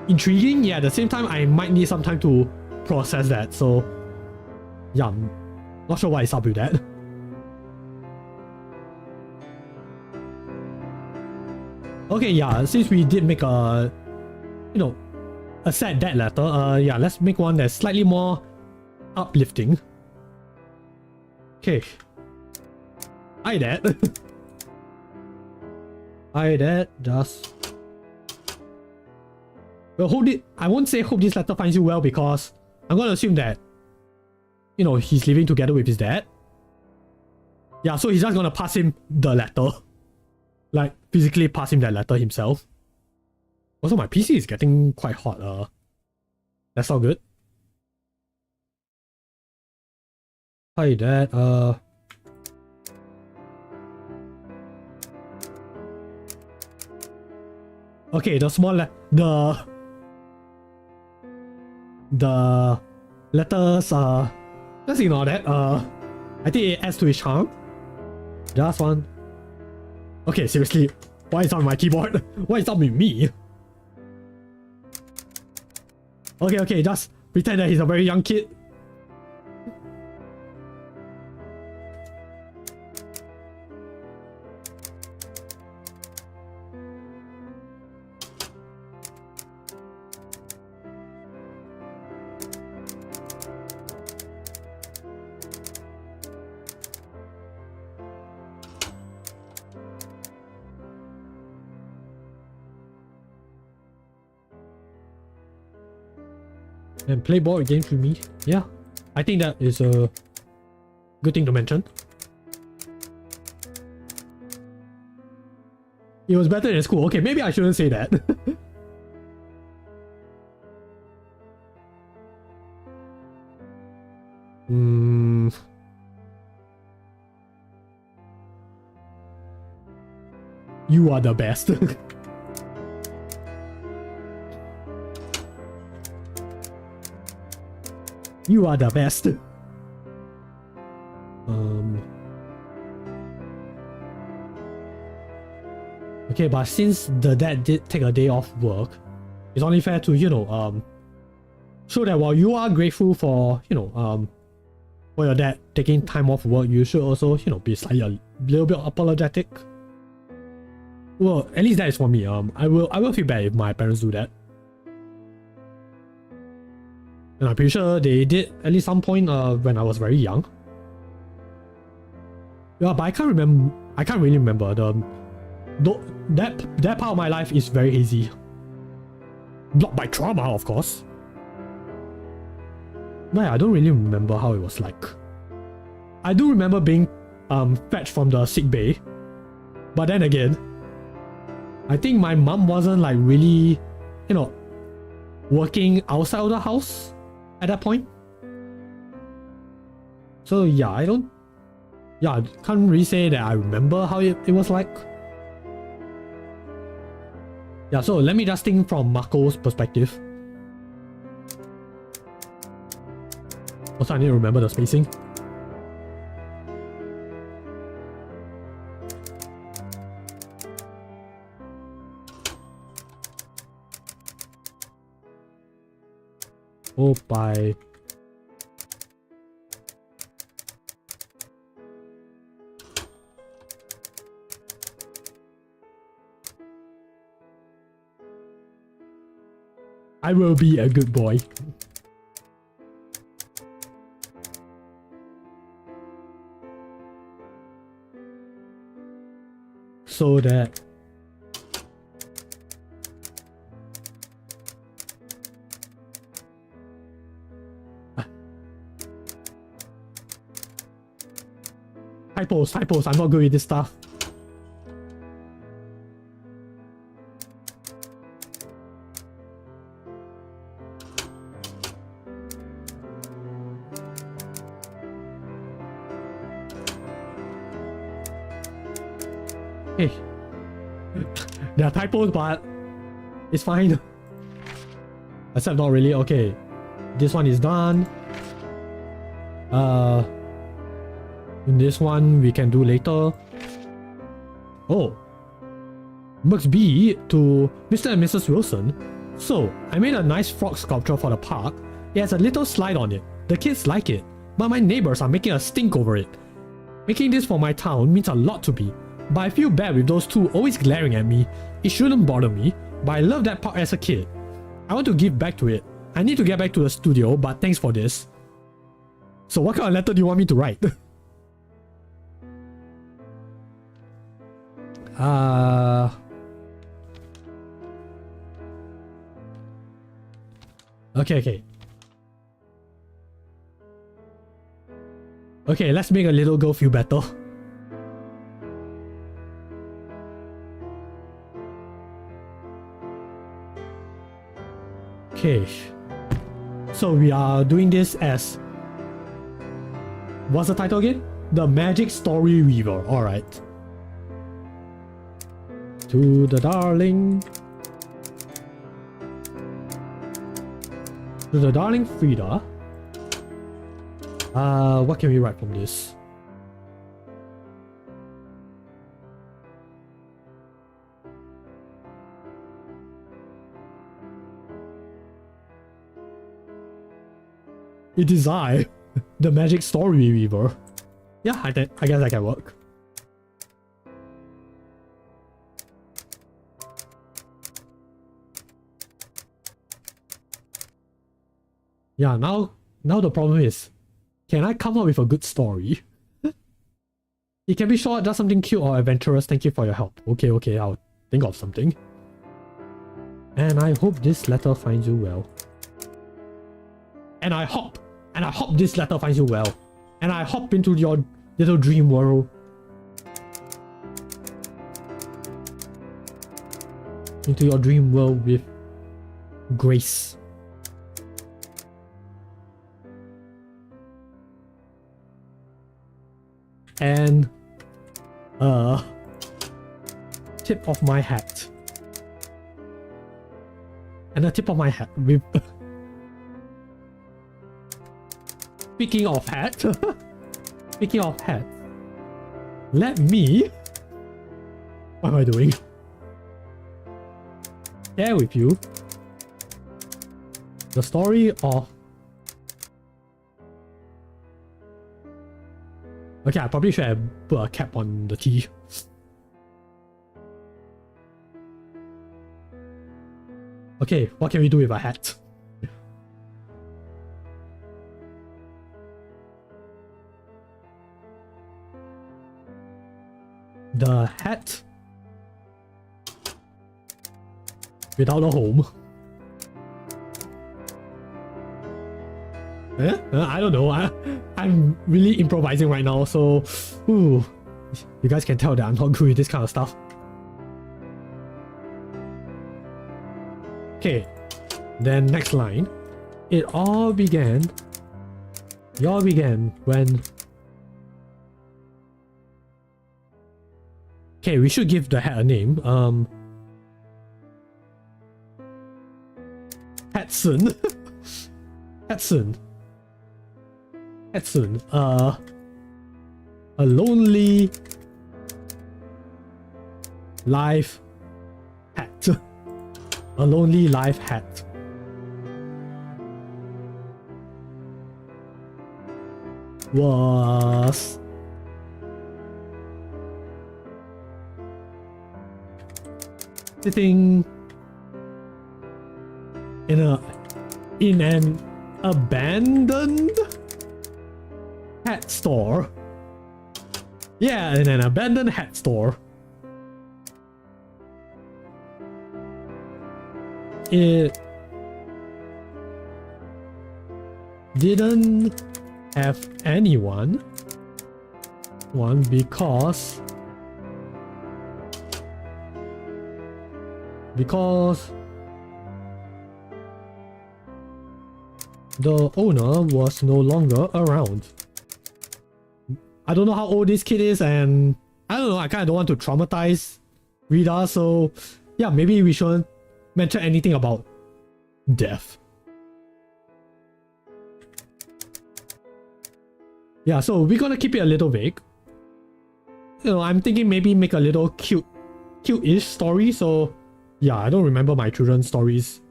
intriguing. Yeah, at the same time, I might need some time to process that. So yeah, I'm not sure what is up with that. Okay, yeah, since we did make a, a sad dad letter, yeah, let's make one that's slightly more uplifting. Okay. Hi, Dad. Hi, Dad. Just... Well, I won't say hope this letter finds you well because I'm going to assume that, he's living together with his dad. Yeah, so he's just going to pass him the letter. Like, physically pass him that letter himself. Also, my PC is getting quite hot. That's all good. Hi, Dad. Okay, the letters, let's ignore that. I think it adds to his charm. Just one. Okay, seriously, why is it on my keyboard? Why is it with me? Okay, just pretend that he's a very young kid. And play board games with me. Yeah, I think that is a good thing to mention. It was better in school. Okay, maybe I shouldn't say that. You are the best. You are the best. Okay, but since the dad did take a day off work, it's only fair to, show that while you are grateful for, for your dad taking time off work, you should also, be slightly a little bit apologetic. Well, at least that is for me. I will feel bad if my parents do that. And I'm pretty sure they did at least some point when I was very young. Yeah, but I can't really remember. That part of my life is very hazy. Blocked by trauma, of course. But yeah, I don't really remember how it was like. I do remember being fetched from the sick bay. But then again, I think my mom wasn't like really, working outside of the house at that point. So yeah, I can't really say that I remember how it was like. Yeah, so let me just think from Marco's perspective. Also, I need to remember the spacing. Oh, bye. I will be a good boy. So that typos, I'm not good with this stuff. Hey, there are typos, but it's fine. Except not really. Okay. This one is done. This one we can do later. Oh. Mux B to Mr. and Mrs. Wilson. So, I made a nice frog sculpture for the park. It has a little slide on it. The kids like it, but my neighbors are making a stink over it. Making this for my town means a lot to me, but I feel bad with those two always glaring at me. It shouldn't bother me, but I loved that park as a kid. I want to give back to it. I need to get back to the studio, but thanks for this. So what kind of letter do you want me to write? Okay. Okay, let's make a little girl feel better. Okay. So we are doing this as... What's the title again? The Magic Story Weaver. Alright. To the darling. To the darling Frida. What can we write from this? It is I, the Magic Story Weaver. Yeah, I guess that can work. Yeah, now the problem is, can I come up with a good story? It can be short, just something cute or adventurous. Thank you for your help. Okay, I'll think of something. And I hope this letter finds you well. And I hope this letter finds you well. And I hop into your little dream world. Into your dream world with grace. And tip of my hat. And a tip of my hat with Speaking of hat, let me... What am I doing? Share with you the story of... Okay, I probably should have put a cap on the T. Okay, what can we do with a hat? The hat without a home. I don't know. I'm really improvising right now, so you guys can tell that I'm not good with this kind of stuff. Okay, then next line. It all began when... Okay, we should give the hat a name. Hatson. Hatson. A lonely life hat. A lonely life hat. Was sitting in an abandoned hat store. Yeah, in an abandoned hat store. It didn't have anyone because the owner was no longer around. I don't know how old this kid is, and I don't know, I kinda don't want to traumatize Rita, so yeah, maybe we shouldn't mention anything about death. Yeah, so we're gonna keep it a little vague. You know, I'm thinking maybe make a little cute-ish story. So yeah, I don't remember my children's stories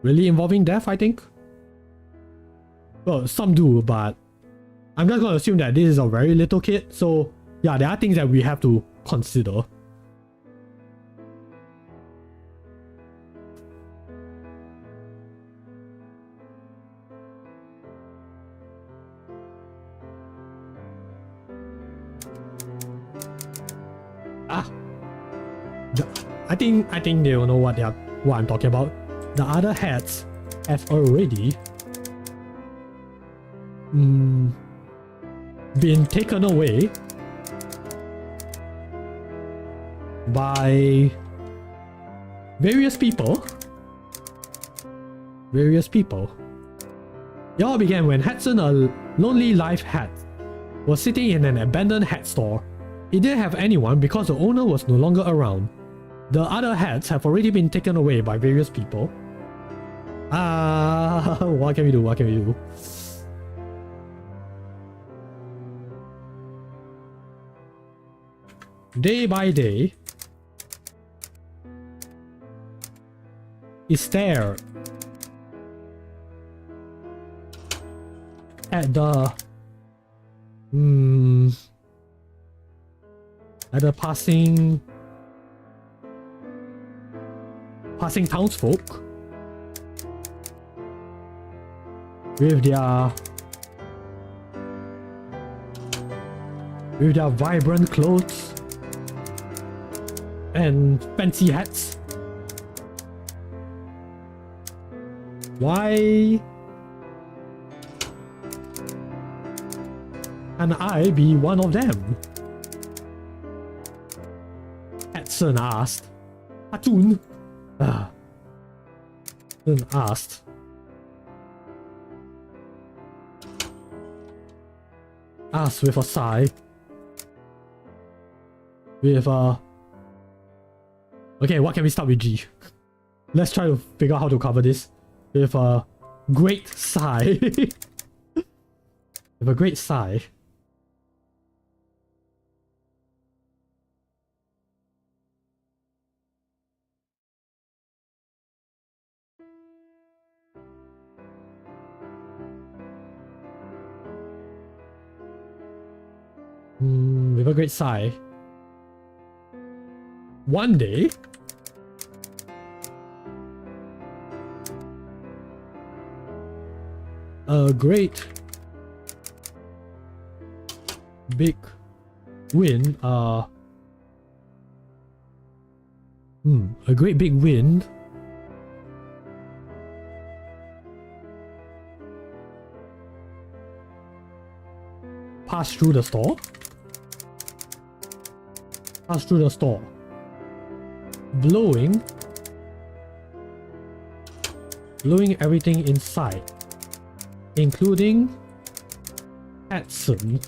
really involving death, I think. Well, some do, but I'm just gonna assume that this is a very little kid. So yeah, there are things that we have to consider. I think they will know what I'm talking about. The other hats have already been taken away by various people. It all began when Hudson, a lonely life hat, was sitting in an abandoned hat store. He didn't have anyone because the owner was no longer around. The other hats have already been taken away by various people. What can we do? Day by day, he stared at the passing townsfolk with their vibrant clothes and fancy hats. Why can I be one of them? Hudson asked. Hudson asked. Asked with a sigh. Okay, what can we start with G? Let's try to figure out how to cover this with a great sigh. With a great sigh. With a great sigh. One day, a great big wind, a great big wind passed through the store. Blowing everything inside, including Hudson.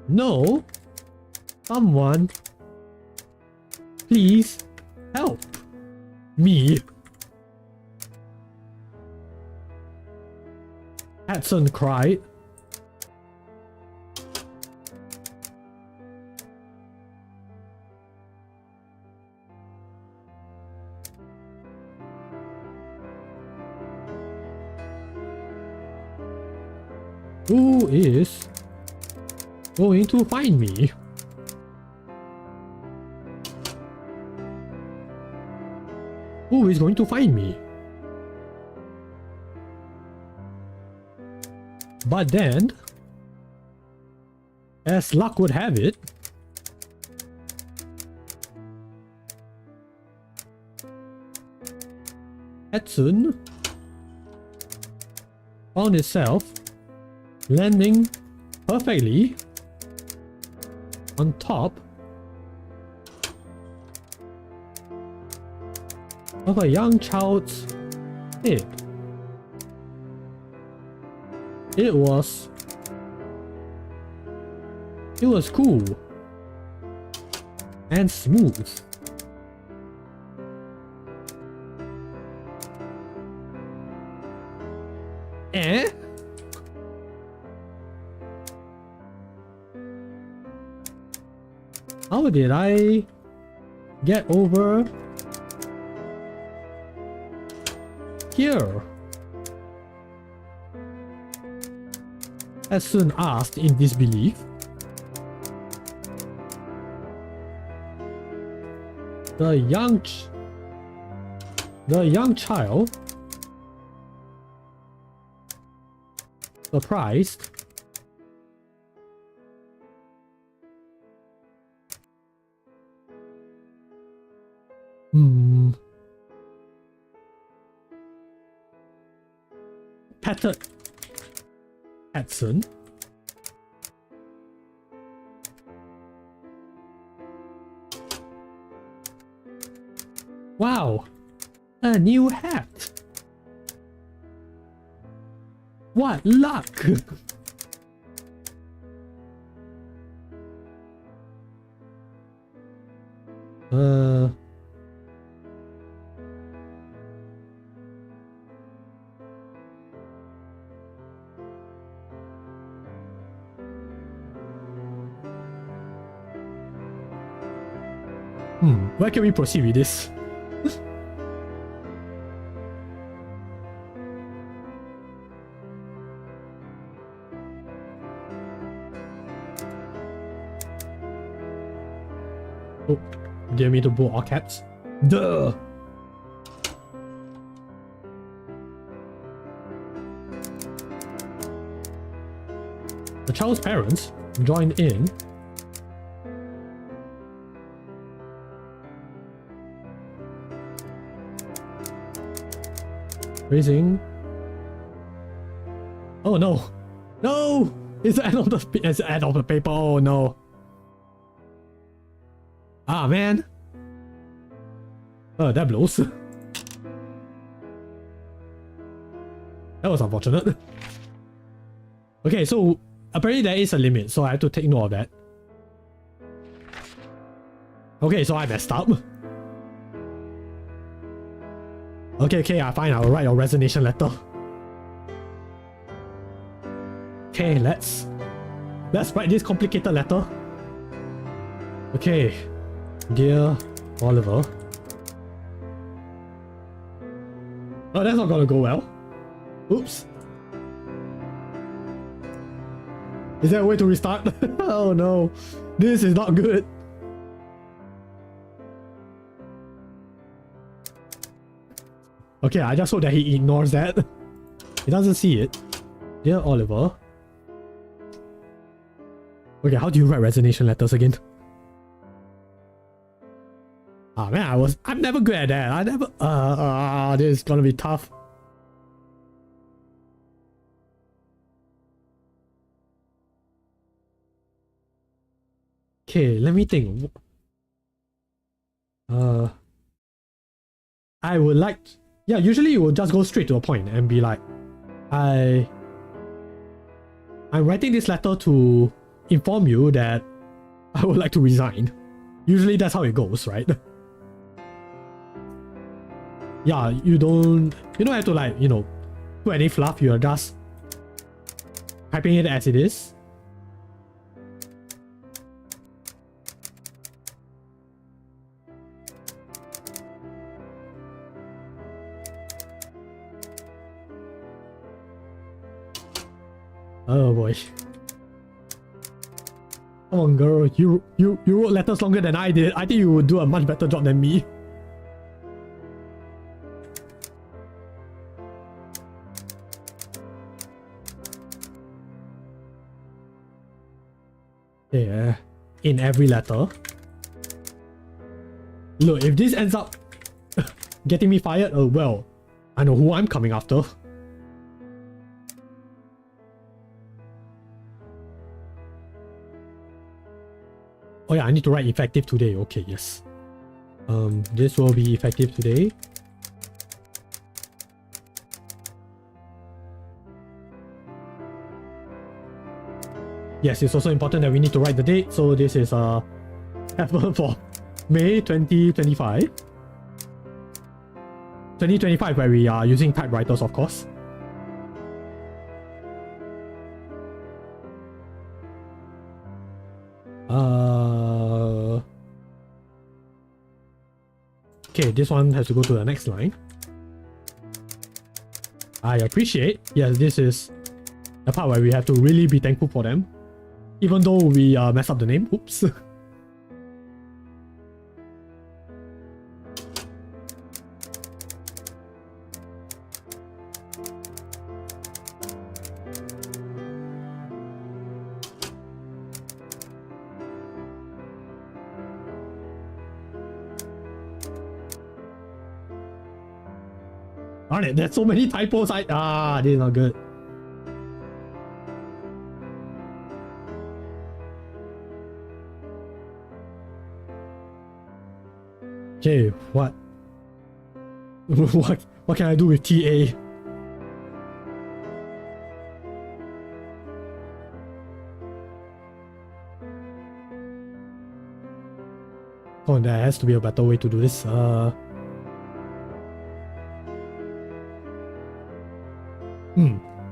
No, someone, please help me. Hudson cried. Who is going to find me? Who is going to find me? But then, as luck would have it, Hudson found itself landing perfectly on top of a young child's head. It was cool and smooth. Eh? How did I get over here? As soon asked in disbelief. The young child, surprised, patted Edson. Wow, a new hat. What luck! Where can we proceed with this? Oh, dare me to bold all caps? Duh! The child's parents joined in. Raising. Oh no! No! It's the end of the paper. Oh no! Ah man! Oh, that blows. That was unfortunate. Okay, so apparently there is a limit, so I have to take note of that. Okay, so I messed up. Okay, fine, I'll write a resignation letter. Okay, let's write this complicated letter. Okay, dear Oliver. Oh, that's not gonna go well. Oops. Is there a way to restart? Oh no, this is not good. Okay, I just hope that he ignores that. He doesn't see it. Dear Oliver. Okay, how do you write resignation letters again? Ah man, I'm never good at that. This is gonna be tough. Okay, let me think. I would like... Yeah, usually you will just go straight to a point and be like, I'm writing this letter to inform you that I would like to resign. Usually that's how it goes, right? Yeah, you don't have to like, do any fluff. You're just typing it as it is. Oh boy. Come on girl, you wrote letters longer than I did. I think you would do a much better job than me. Yeah, in every letter. Look, if this ends up getting me fired, oh well, I know who I'm coming after. Oh yeah, I need to write effective today. Okay, yes. This will be effective today. Yes, it's also important that we need to write the date. So this is effort for May 2025. 2025, where we are using typewriters, of course. this one has to go to the next line. I appreciate. Yes, this is the part where we have to really be thankful for them. Even though we mess up the name. Oops. Darn it, there's so many typos. This is not good. Okay, what? what can I do with TA? Oh, there has to be a better way to do this.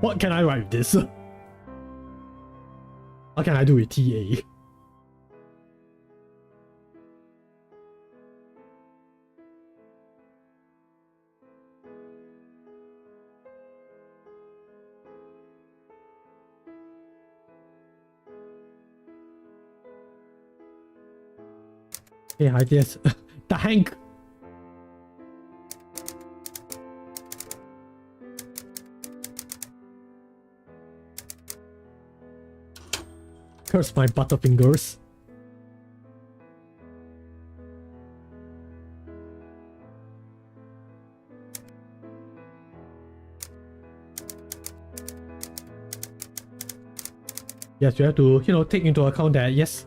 What can I write with this? What can I do with TA? Okay, I guess the Hank. Curse my butterfingers. Yes, you have to, take into account that yes,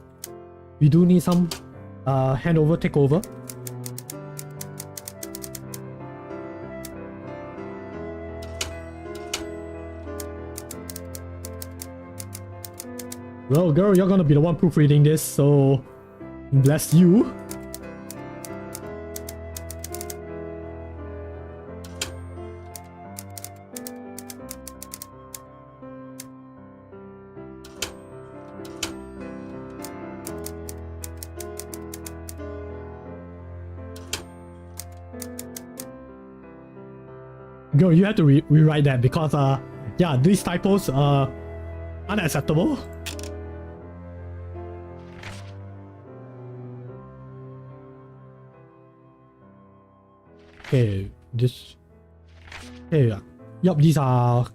we do need some handover takeover. Well, girl, you're gonna be the one proofreading this, so bless you. Girl, you have to rewrite that because yeah, these typos are unacceptable. Okay, this. Okay, yup, these are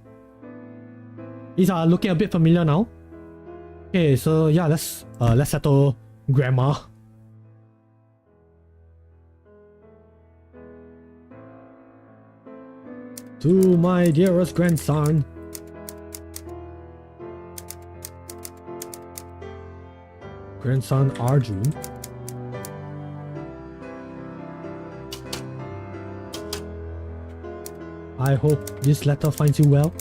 looking a bit familiar now. Okay, so yeah, let's settle grammar. To my dearest grandson. Grandson Arjun. I hope this letter finds you well.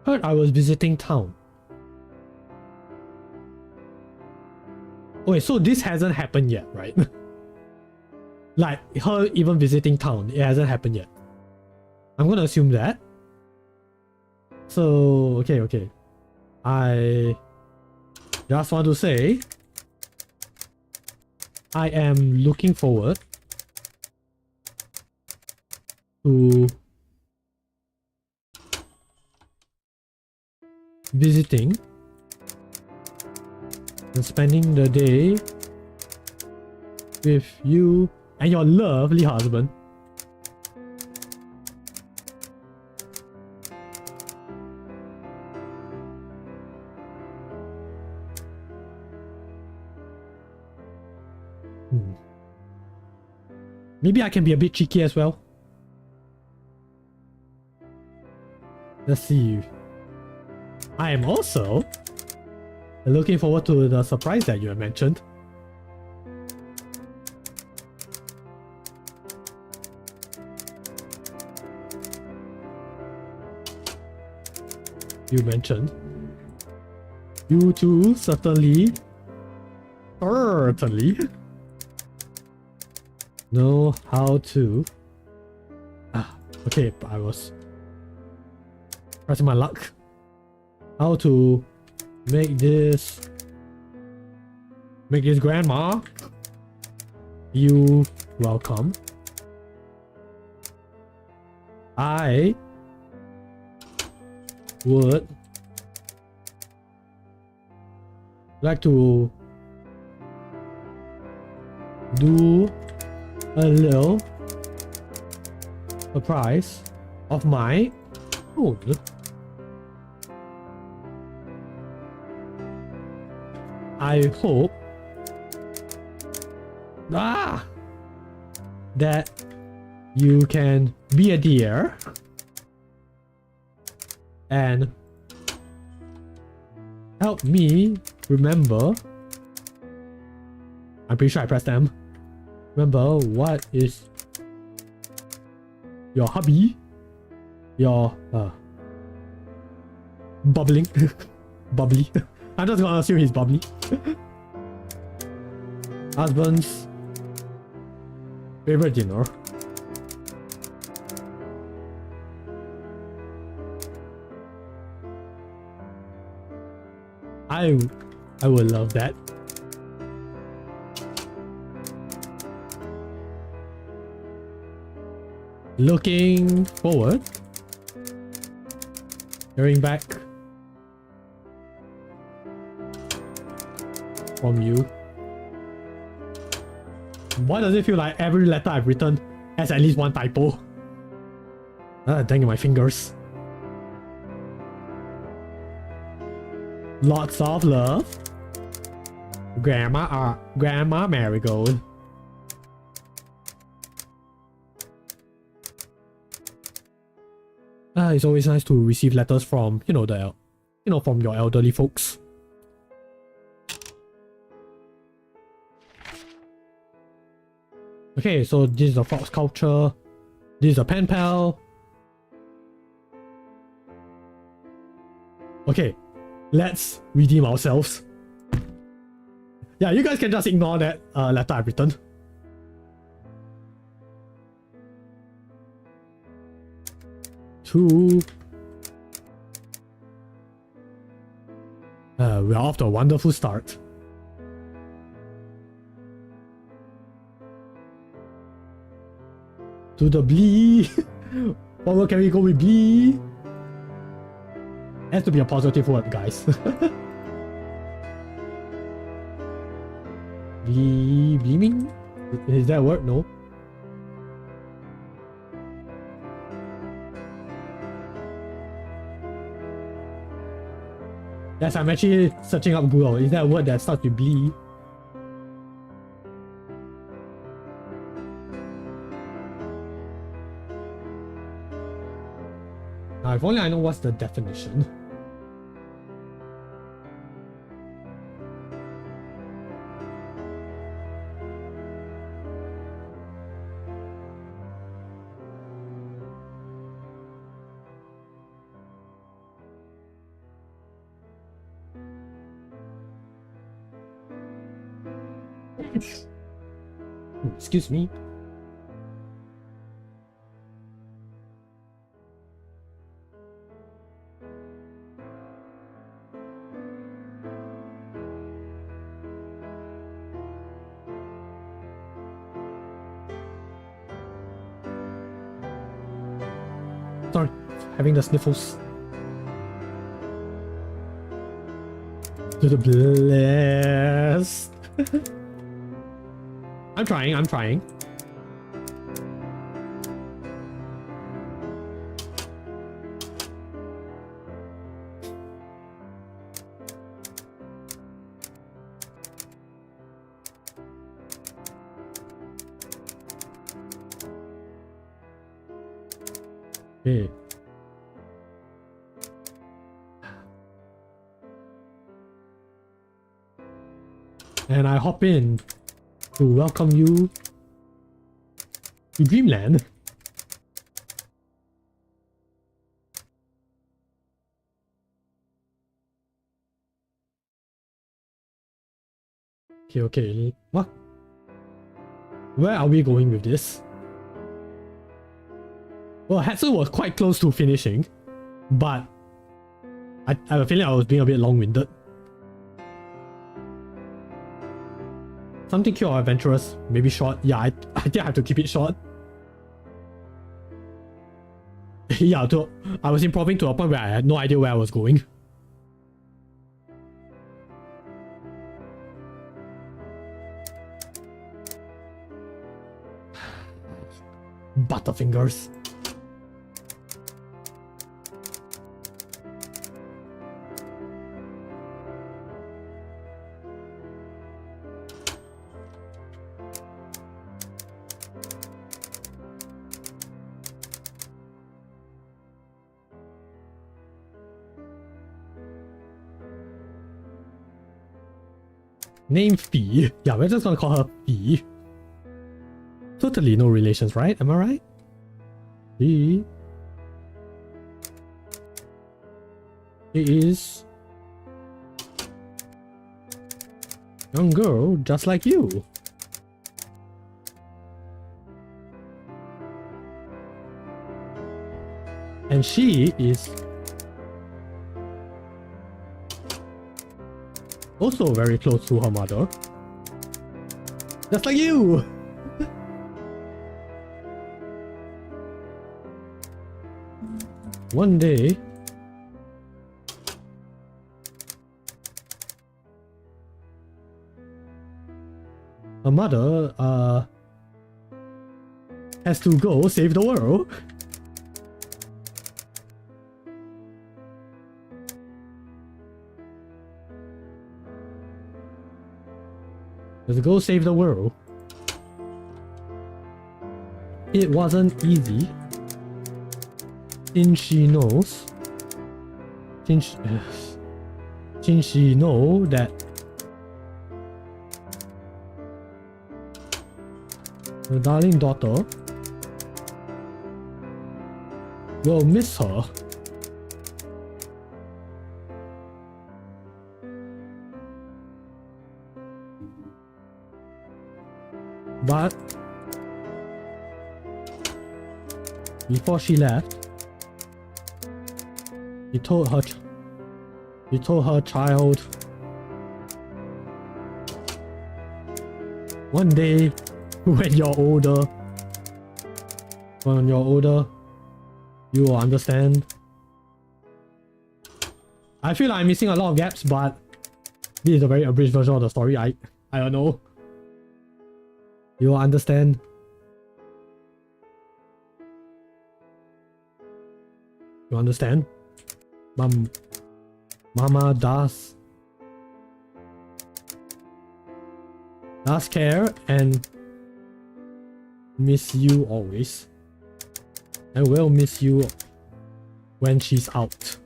Heard I was visiting town. Okay, so this hasn't happened yet, right? Like her even visiting town, it hasn't happened yet. I'm gonna assume that. So, okay. I just want to say I am looking forward to visiting and spending the day with you and your lovely husband. Maybe I can be a bit cheeky as well. Let's see. I am also looking forward to the surprise that you have mentioned. You mentioned. You too, certainly know how to Okay, I was pressing my luck. How to make this grandma. You welcome. I would like to do a little surprise of my own. I hope that you can be a dear and help me remember. I'm pretty sure I pressed M. Remember what is your hobby? Your bubbling. Bubbly. I'm just gonna assume he's bubbly. Husband's favorite dinner. I would love that. Looking forward. Hearing back from you. Why does it feel like every letter I've written has at least one typo? Dang my fingers. Lots of love. Grandma Marigold. It's always nice to receive letters from, from your elderly folks. Okay, so this is a fox culture. This is a pen pal. Okay, let's redeem ourselves. Yeah, you guys can just ignore that letter I've written. We're off to a wonderful start. To the blee. What word can we go with blee? Has to be a positive word, guys. Bleaming? Is that a word? No. Yes, I'm actually searching up Google. Is that a word that starts with blee? Now, if only I know what's the definition. Excuse me. Sorry, having the sniffles. To the blessed. I'm trying. Okay. And I hop in to welcome you to Dreamland. Okay. What? Where are we going with this? Well, Hatsu was quite close to finishing, but I have a feeling I was being a bit long-winded. Something cute or adventurous, maybe short. Yeah, I think I have to keep it short. Yeah, I was improving to a point where I had no idea where I was going. Butterfingers. Name Fee. Yeah, we're just gonna call her Fee. Totally no relations, right? Am I right? Fee. It is young girl just like you. And she is also very close to her mother. Just like you! One day, her mother has to go save the world. Let's go save the world. It wasn't easy. Since she knows. Since she know that her darling daughter will miss her. But before she left, he told her child, one day when you're older, you will understand. I feel like I'm missing a lot of gaps, but this is a very abridged version of the story. I don't know. You will understand. You understand? Mama does care and miss you always. And will miss you when she's out.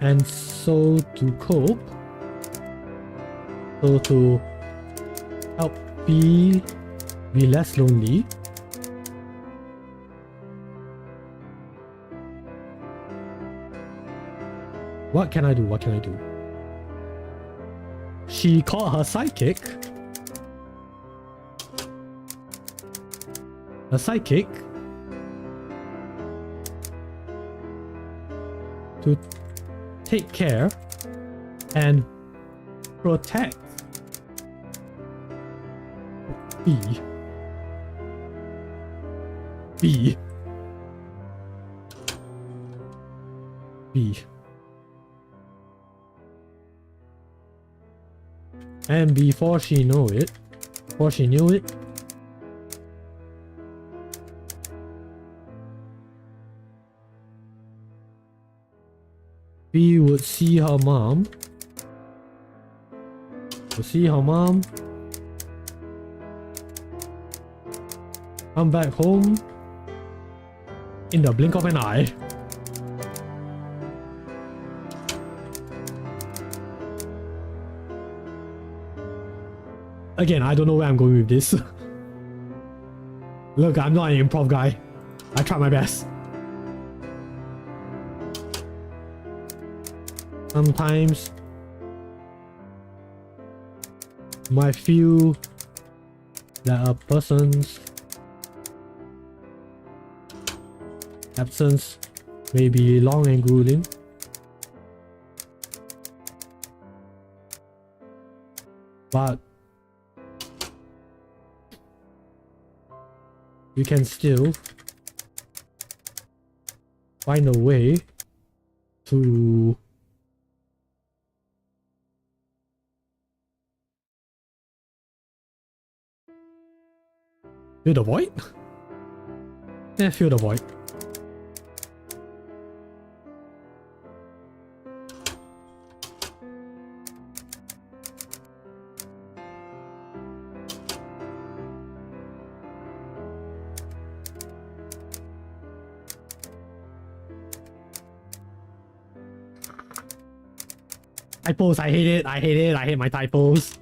And so to cope, so to help be less lonely, what can I do? She called her sidekick. A sidekick to take care and protect B. And before she knew it, B would see her mom. Come back home in the blink of an eye. Again, I don't know where I'm going with this. Look, I'm not an improv guy. I try my best. Sometimes might feel that a person's absence may be long and grueling. But you can still find a way to fill the void? Yeah, fill the void. Typos, I hate it, I hate it, I hate my typos.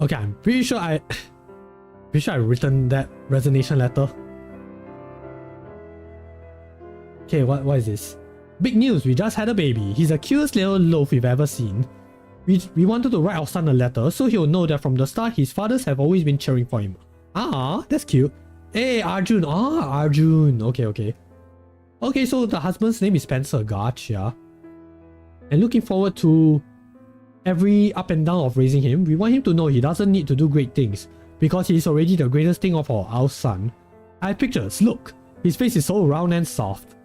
Okay, I'm pretty sure I've written that resignation letter. Okay, what is this? Big news, we just had a baby. He's the cutest little loaf we've ever seen. We wanted to write our son a letter so he'll know that from the start his fathers have always been cheering for him. Ah, that's cute. Hey, Arjun. Ah, Arjun. Okay. Okay, so the husband's name is Spencer. Gotcha. And looking forward to every up and down of raising him. We want him to know he doesn't need to do great things because he's already the greatest thing of all, our son. I have pictures. Look. His face is so round and soft.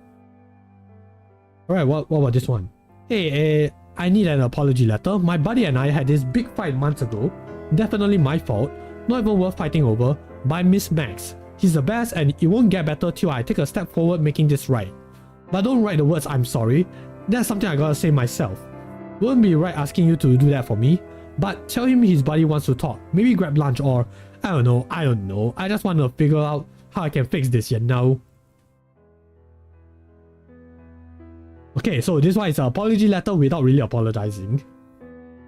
Alright, what about this one? Hey, I need an apology letter. My buddy and I had this big fight months ago. Definitely my fault. Not even worth fighting over. But I miss Max. He's the best and it won't get better till I take a step forward making this right. But don't write the words I'm sorry. That's something I gotta say myself. Wouldn't be right asking you to do that for me. But tell him his buddy wants to talk. Maybe grab lunch or I don't know. I just want to figure out how I can fix this, you know. Okay, so this one is an apology letter without really apologizing.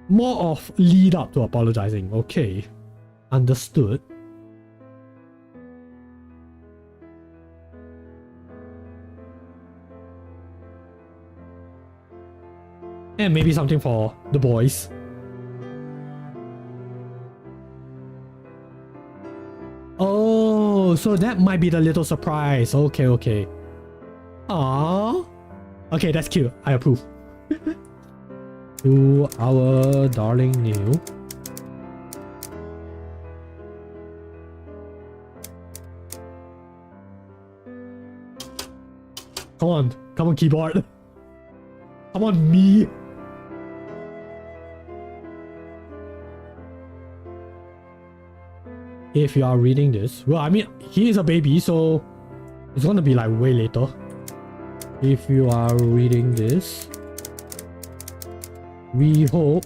More of lead up to apologizing. Okay. Understood. And maybe something for the boys. Oh, so that might be the little surprise. Okay. Aww. Okay, that's cute. I approve. To our darling Neil. Come on keyboard. Come on me. If you are reading this, well, I mean, he is a baby, so it's gonna be like way later. If you are reading this, we hope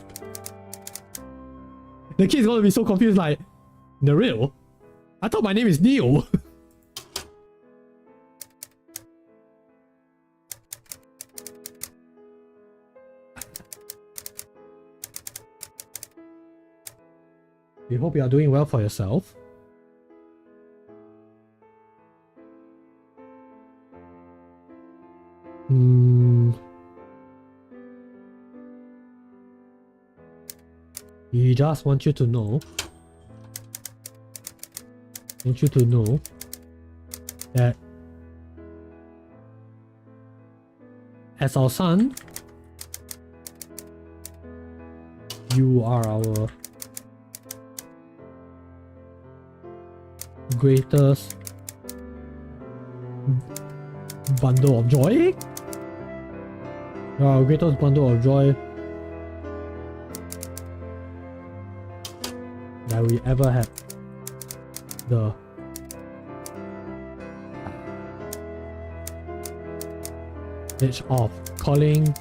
the kid's gonna be so confused, like, Naril? I thought my name is Neil. We hope you are doing well for yourself. We just want you to know. That as our son, you are our greatest bundle of joy. Our greatest bundle of joy that we ever had. The edge of calling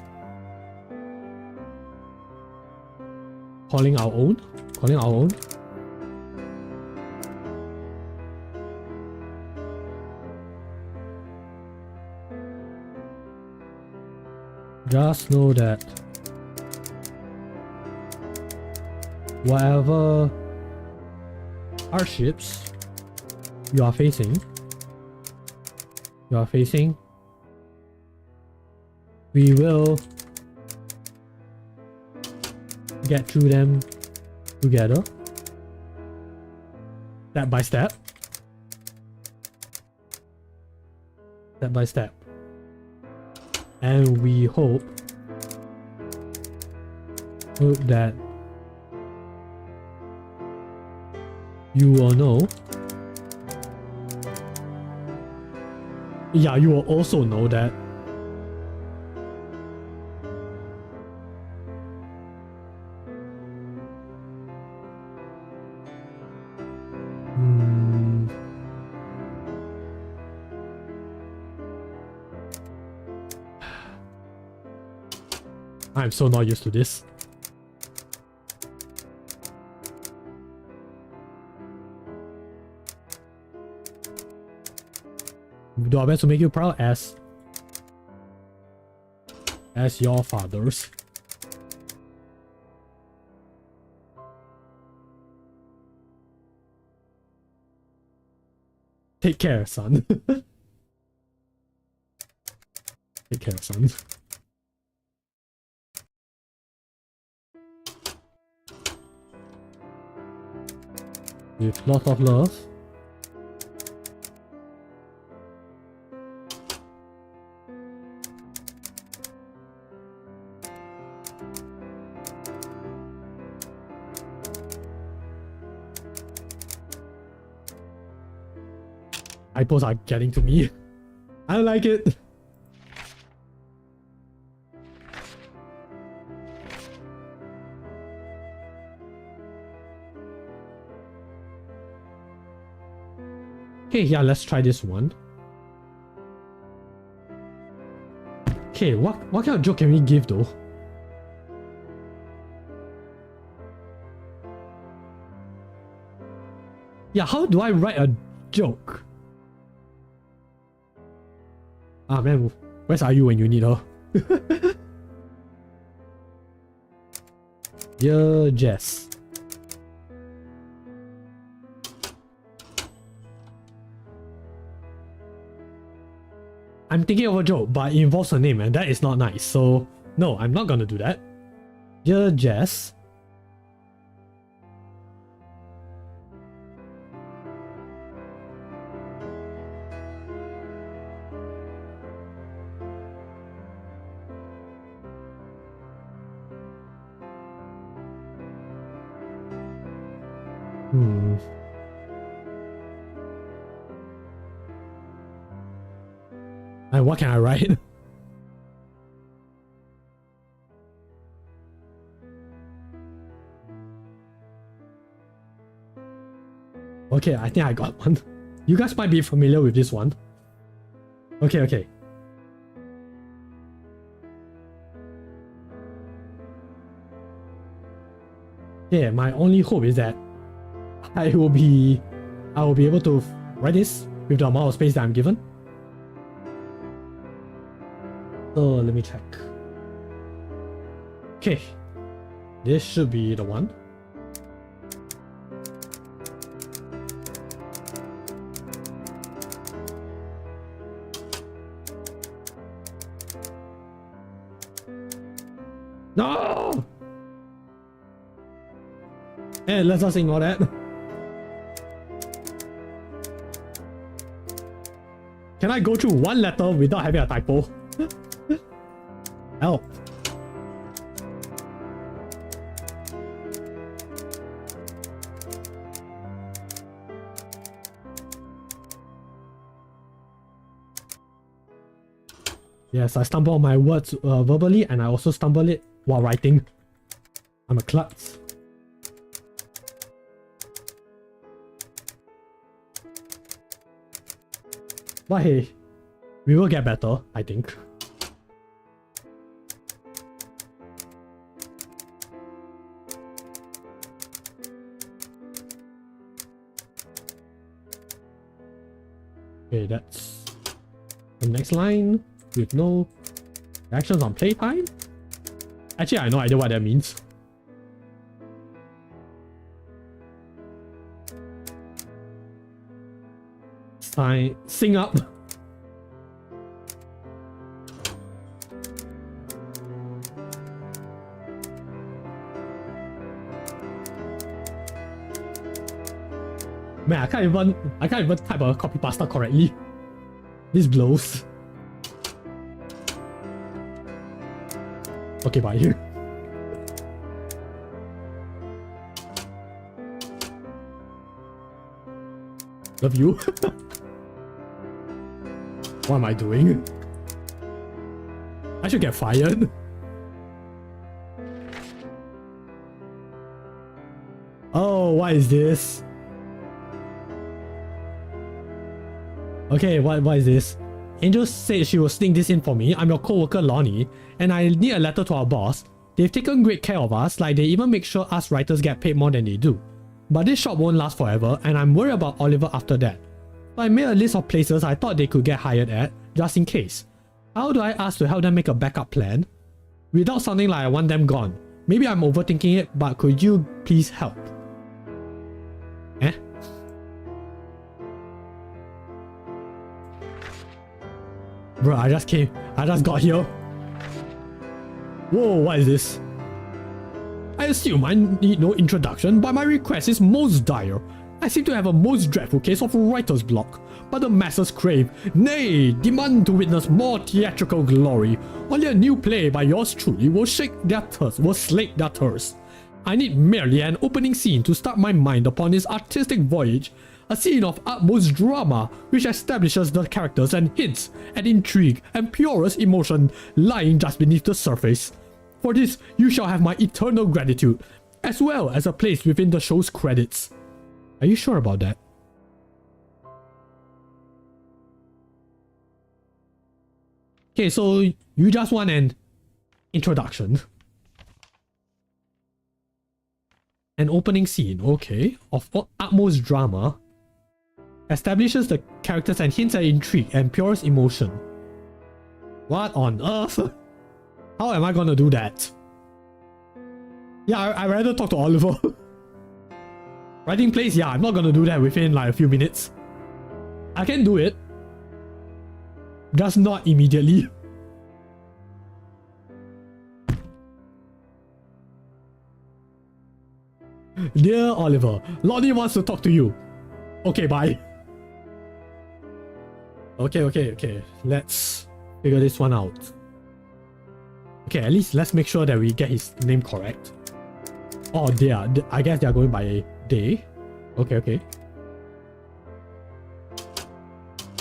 our own. Just know that whatever hardships you are facing, we will get through them together, step by step. And we hope that you will know. Yeah, you will also know that I'm so not used to this. We do our best to make you proud as your fathers. Take care, son. Take care, son. With lots of love. Typos are getting to me. I don't like it. Okay, yeah, let's try this one. Okay, what kind of joke can we give though? Yeah, how do I write a joke? Ah man, where's are you when you need her? Dear Jess. I'm thinking of a joke, but it involves her name and that is not nice. So, no, I'm not gonna do that. Dear Jess. And what can I write? Okay, I think I got one. You guys might be familiar with this one. Okay. Yeah, my only hope is that I will be able to write this with the amount of space that I'm given. So let me check. Okay, this should be the one. No! Hey, let's just ignore that. Can I go through one letter without having a typo? Help. Yes, I stumble on my words verbally and I also stumble it while writing. I'm a klutz. But hey, we will get better, I think. Okay, that's the next line with no Actions on playtime? Actually, I have no idea what that means. Sing up. Man, I can't even type a copy pasta correctly. This blows. Okay, bye. Love you. What am I doing? I should get fired. Oh, what is this? Okay, what is this? Angel said she will sneak this in for me. I'm your co-worker Lonnie, and I need a letter to our boss. They've taken great care of us, like they even make sure us writers get paid more than they do. But this shop won't last forever, and I'm worried about Oliver after that. So I made a list of places I thought they could get hired at, just in case. How do I ask to help them make a backup plan? Without sounding like I want them gone. Maybe I'm overthinking it, but could you please help? Eh? Bro, I just got here. Whoa, what is this? I assume I need no introduction, but my request is most dire. I seem to have a most dreadful case of writer's block, but the masses crave, nay, demand to witness more theatrical glory. Only a new play by yours truly will slake their thirst. I need merely an opening scene to start my mind upon this artistic voyage, a scene of utmost drama which establishes the characters and hints at intrigue and purest emotion lying just beneath the surface. For this, you shall have my eternal gratitude, as well as a place within the show's credits. Are you sure about that? Okay, so you just want an introduction. An opening scene, okay, of utmost drama. Establishes the characters and hints at intrigue and purest emotion. What on earth? How am I gonna do that? Yeah, I'd rather talk to Oliver. Writing plays, yeah, I'm not gonna do that within like a few minutes. I can do it. Just not immediately. Dear Oliver, Lonnie wants to talk to you. Okay, bye. Okay. Let's figure this one out. Okay, at least let's make sure that we get his name correct. Oh, I guess they are going by day. Okay.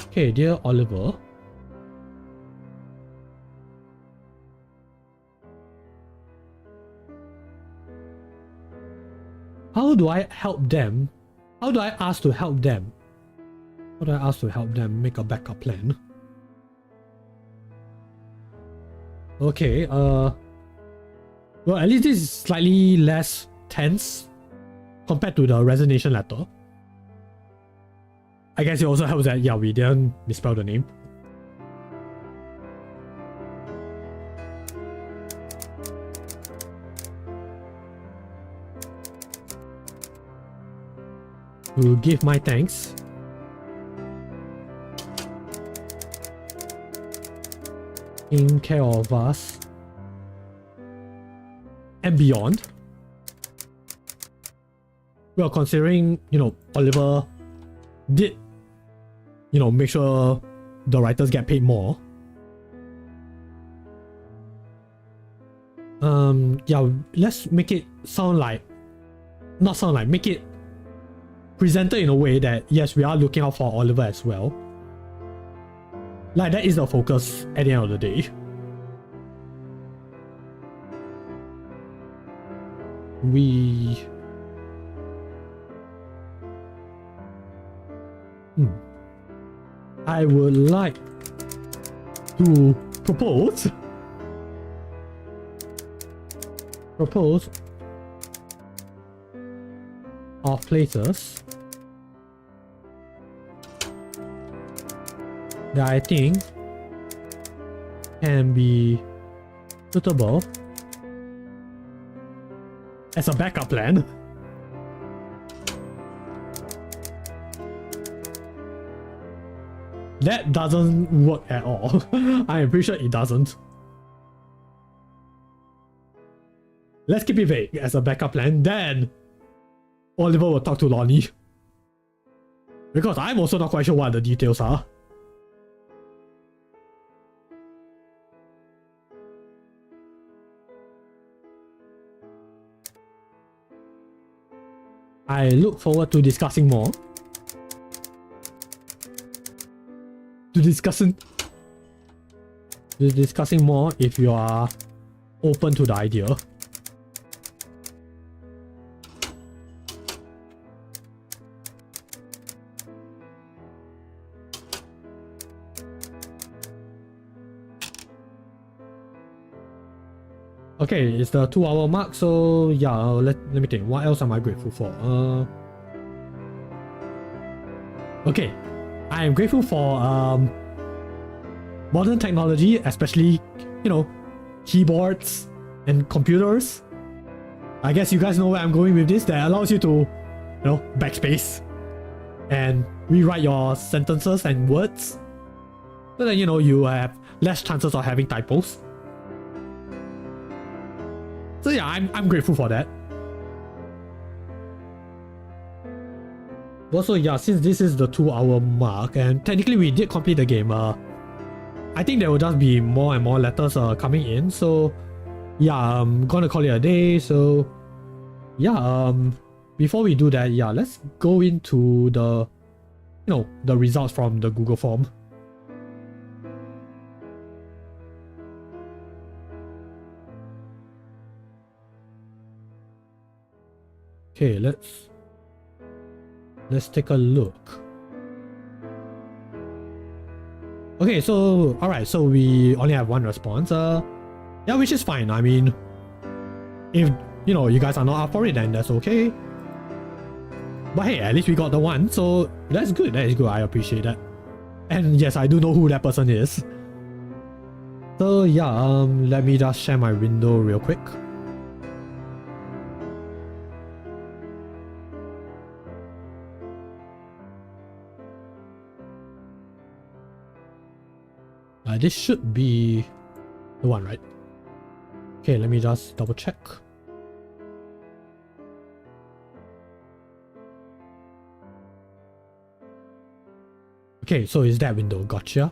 Okay, dear Oliver. How do I help them? How do I ask to help them? How do I ask to help them make a backup plan? Okay, well, at least this is slightly less tense compared to the resignation letter. I guess it also helps that, yeah, we didn't misspell the name. To give my thanks. Taking care of us. And beyond. Well, considering, Oliver did, make sure the writers get paid more. Yeah, let's make it make it presented in a way that, yes, we are looking out for Oliver as well. Like, that is the focus at the end of the day. I would like to propose of places that I think can be suitable as a backup plan. That doesn't work at all. I am pretty sure it doesn't. Let's keep it vague as a backup plan. Then Oliver will talk to Lonnie. Because I'm also not quite sure what the details are. I look forward to discussing more. Discussing more if you are open to the idea. Okay, it's the 2-hour mark, so yeah, let me think. What else am I grateful for? Okay, I am grateful for modern technology, especially, you know, keyboards and computers. I guess you guys know where I'm going with this. That allows you to, you know, backspace and rewrite your sentences and words, so that, you know, you have less chances of having typos. So yeah, I'm grateful for that. Also, yeah, since this is the 2-hour mark, and technically we did complete the game, I think there will just be more and more letters coming in. So yeah, I'm gonna call it a day. So yeah, before we do that, yeah, let's go into the, you know, the results from the Google form. Okay, let's take a look. Okay, so alright, so we only have one response. Yeah, which is fine. I mean, if you know you guys are not up for it, then that's okay. But hey, at least we got the one, so that's good. That is good. I appreciate that. And yes, I do know who that person is. So yeah, let me just share my window real quick. This should be the one, right? Okay, let me just double check. Okay, so is that window? Gotcha.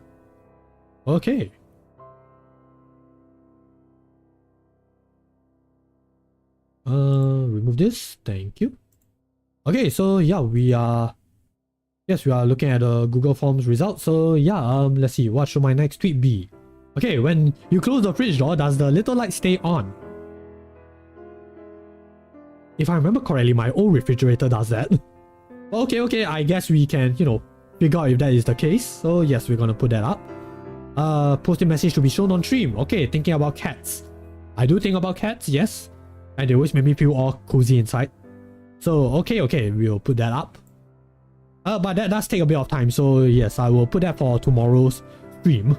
Okay. Remove this. Thank you. Okay, so yeah, we are looking at the Google Forms results. So yeah, let's see, what should my next tweet be? Okay, when you close the fridge door, does the little light stay on? If I remember correctly, my old refrigerator does that. Okay, I guess we can, you know, figure out if that is the case. So yes, we're gonna put that up. Posting message to be shown on stream. Okay, thinking about cats. I do think about cats, yes. And they always make me feel all cozy inside. So okay, we'll put that up. But that does take a bit of time, so yes, I will put that for tomorrow's stream.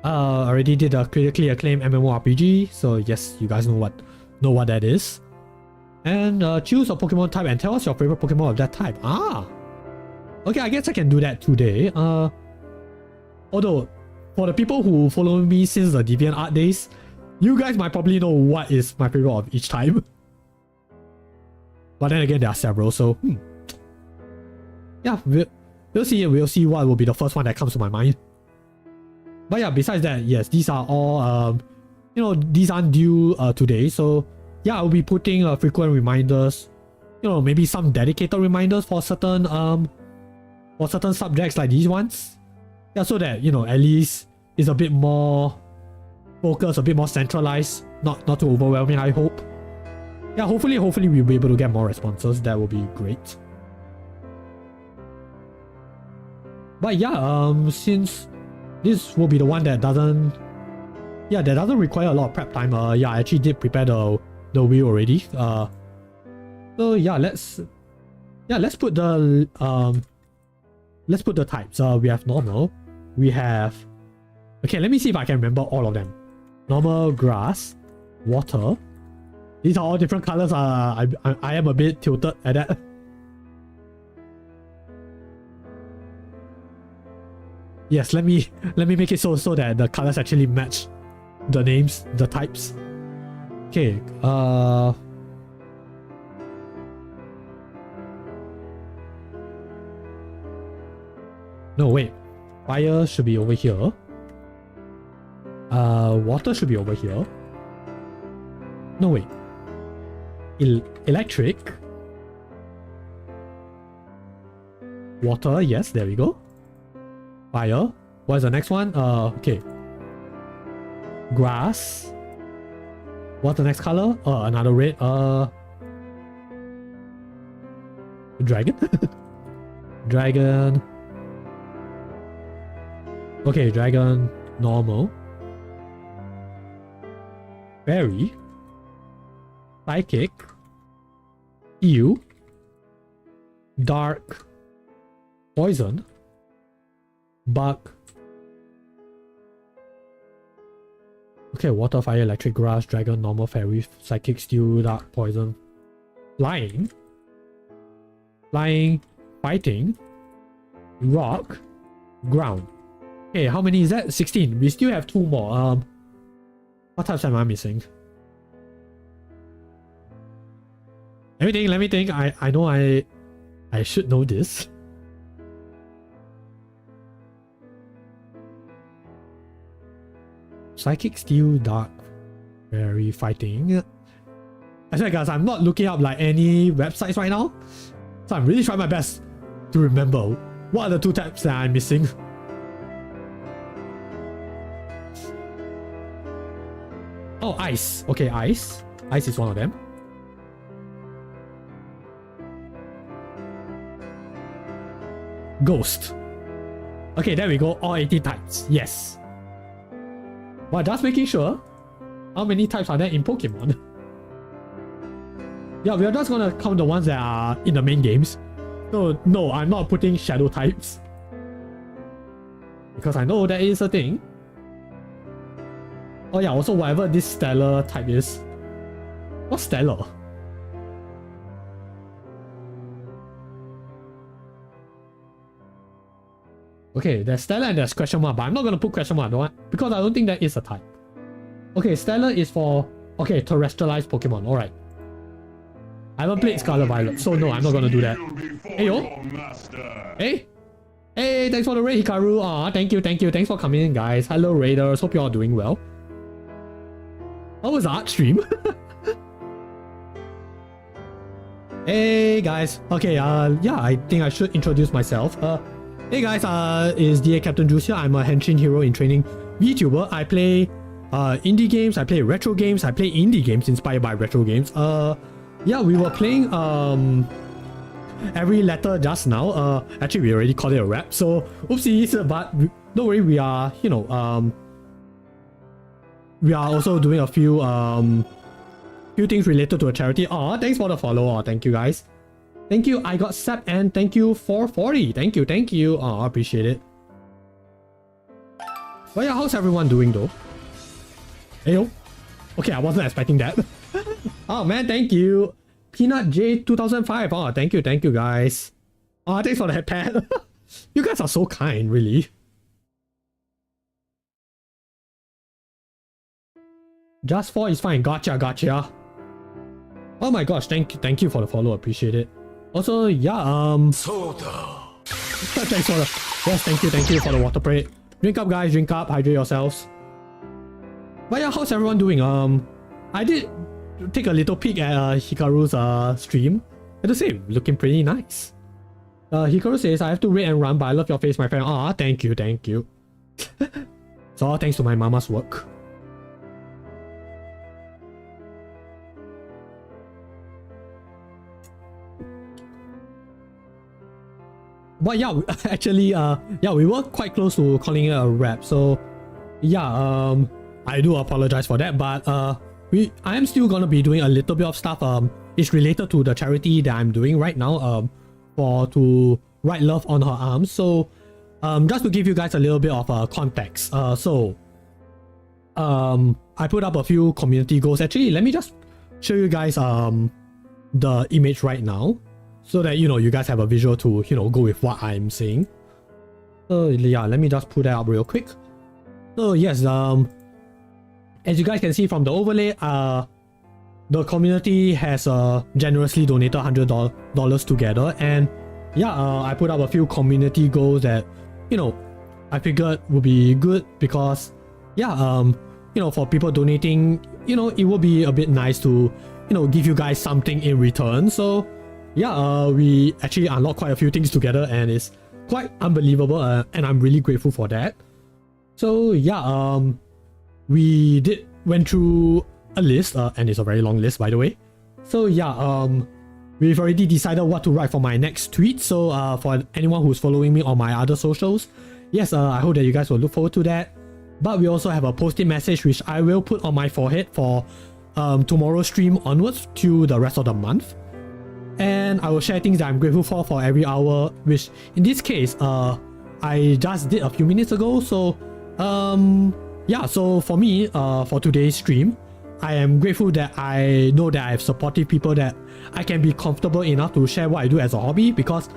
Already did a critically acclaimed MMORPG, so yes, you guys know what that is. And choose a Pokemon type and tell us your favorite Pokemon of that type. Ah, okay, I guess I can do that today. Although for the people who follow me since the DeviantArt days, you guys might probably know what is my favorite of each type. But then again, there are several, so yeah, we'll see what will be the first one that comes to my mind. But yeah, besides that, yes, these are all you know, these aren't due today, so yeah, I'll be putting frequent reminders, you know, maybe some dedicated reminders for certain subjects like these ones. Yeah, so that, you know, at least it's a bit more focused, a bit more centralized, not too overwhelming, I hope. Yeah, hopefully we'll be able to get more responses. That will be great. But yeah, since this will be the one that doesn't require a lot of prep time. Yeah, I actually did prepare the wheel already. So yeah, let's put the types. We have normal. We have, okay, let me see if I can remember all of them. normal grass, water. These are all different colors. I am a bit tilted at that. Yes, let me make it so that the colors actually match the names, the types. Okay, no, wait. Fire should be over here. Water should be over here. No, wait. Electric. Water, yes, there we go. Fire. What's the next one? Okay. Grass. What's the next color? Another red. Dragon? Dragon. Okay, dragon. Normal. Fairy. Psychic. Ew. Dark. Poison. Bug. Okay, water, fire, electric, grass, dragon, normal, fairy, psychic, steel, dark, poison. Flying. Flying. Fighting. Rock. Ground. Okay, how many is that? 16. We still have 2 more. What types am I missing? Let me think. I know I should know this. Psychic, steel, dark, fairy, fighting. Actually, guys, I'm not looking up like any websites right now, so I'm really trying my best to remember what are the 2 types that I'm missing. Oh, ice. Okay, ice. Ice is one of them. Ghost. Okay, there we go. All 18 types. Yes. Well, just making sure. How many types are there in Pokemon? Yeah, we are just gonna count the ones that are in the main games. So, no, I'm not putting shadow types. Because I know that is a thing. Oh yeah, also whatever this stellar type is. What's stellar? Okay, there's stellar and there's question mark, but I'm not gonna put question mark because I don't think that is a type. Okay, stellar is for terrestrialized Pokemon. Alright. I haven't played Scarlet Violet, so no, I'm not gonna do that. Hey yo! Hey! Hey, thanks for the raid, Hikaru. Aw, thank you. Thanks for coming in, guys. Hello, Raiders. Hope you're all doing well. How was the art stream? Hey, guys. Okay, yeah, I think I should introduce myself. Hey guys, is DA Capt-Jules here. I'm a Henshin hero in training VTuber. I play indie games, I play retro games, I play indie games inspired by retro games. Yeah, we were playing every letter just now. Actually, we already called it a wrap, so oopsies, but don't worry, we are, you know, we are also doing a few things related to a charity. Aw, thanks for the follow. Aw, thank you guys. Thank you, I got Sep, and thank you for 40. Thank you. Oh, I appreciate it. Well, yeah, how's everyone doing though? Ayo. Okay, I wasn't expecting that. Oh man, thank you. Peanut J 2005. Oh, thank you guys. Oh, thanks for the headpad. You guys are so kind, really. Just 4 is fine. Gotcha. Oh my gosh, thank you for the follow. Appreciate it. Also, yeah, thanks for the... Yes, thank you for the water parade. Drink up, guys, drink up, hydrate yourselves. But yeah, how's everyone doing? I did take a little peek at Hikaru's stream. I have to say, looking pretty nice. Hikaru says, I have to raid and run, but I love your face, my friend. Ah, thank you. So all thanks to my mama's work. But yeah, actually, yeah, we were quite close to calling it a wrap. So yeah, I do apologize for that. But I am still gonna be doing a little bit of stuff. It's related to the charity that I'm doing right now. To write love on her arms. So just to give you guys a little bit of context. So I put up a few community goals. Actually, let me just show you guys the image right now, so that you guys have a visual to go with what I'm saying. So yeah, let me just put that up real quick. So yes, as you guys can see from the overlay, the community has generously donated $100 together, and yeah, I put up a few community goals that I figured would be good, because yeah, for people donating, it would be a bit nice to give you guys something in return. So yeah, we actually unlocked quite a few things together, and it's quite unbelievable, and I'm really grateful for that. So yeah, we went through a list, and it's a very long list, by the way. So yeah, we've already decided what to write for my next tweet. So for anyone who's following me on my other socials, yes, I hope that you guys will look forward to that. But we also have a post-it message which I will put on my forehead for tomorrow's stream onwards to the rest of the month. And I will share things that I'm grateful for every hour, which in this case, I just did a few minutes ago. So yeah, so for me, for today's stream, I am grateful that I know that I have supportive people that I can be comfortable enough to share what I do as a hobby, because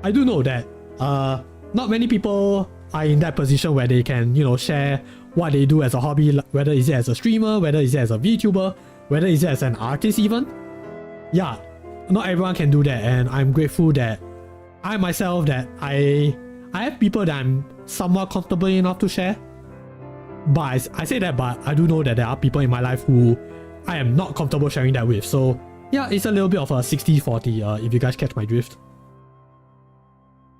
I do know that not many people are in that position where they can share what they do as a hobby, whether is it as a streamer, whether is it as a VTuber, whether is it as an artist even. Yeah, not everyone can do that, and I'm grateful that I myself, that I have people that I'm somewhat comfortable enough to share. But I say that, but I do know that there are people in my life who I am not comfortable sharing that with. So yeah, it's a little bit of a 60-40 if you guys catch my drift.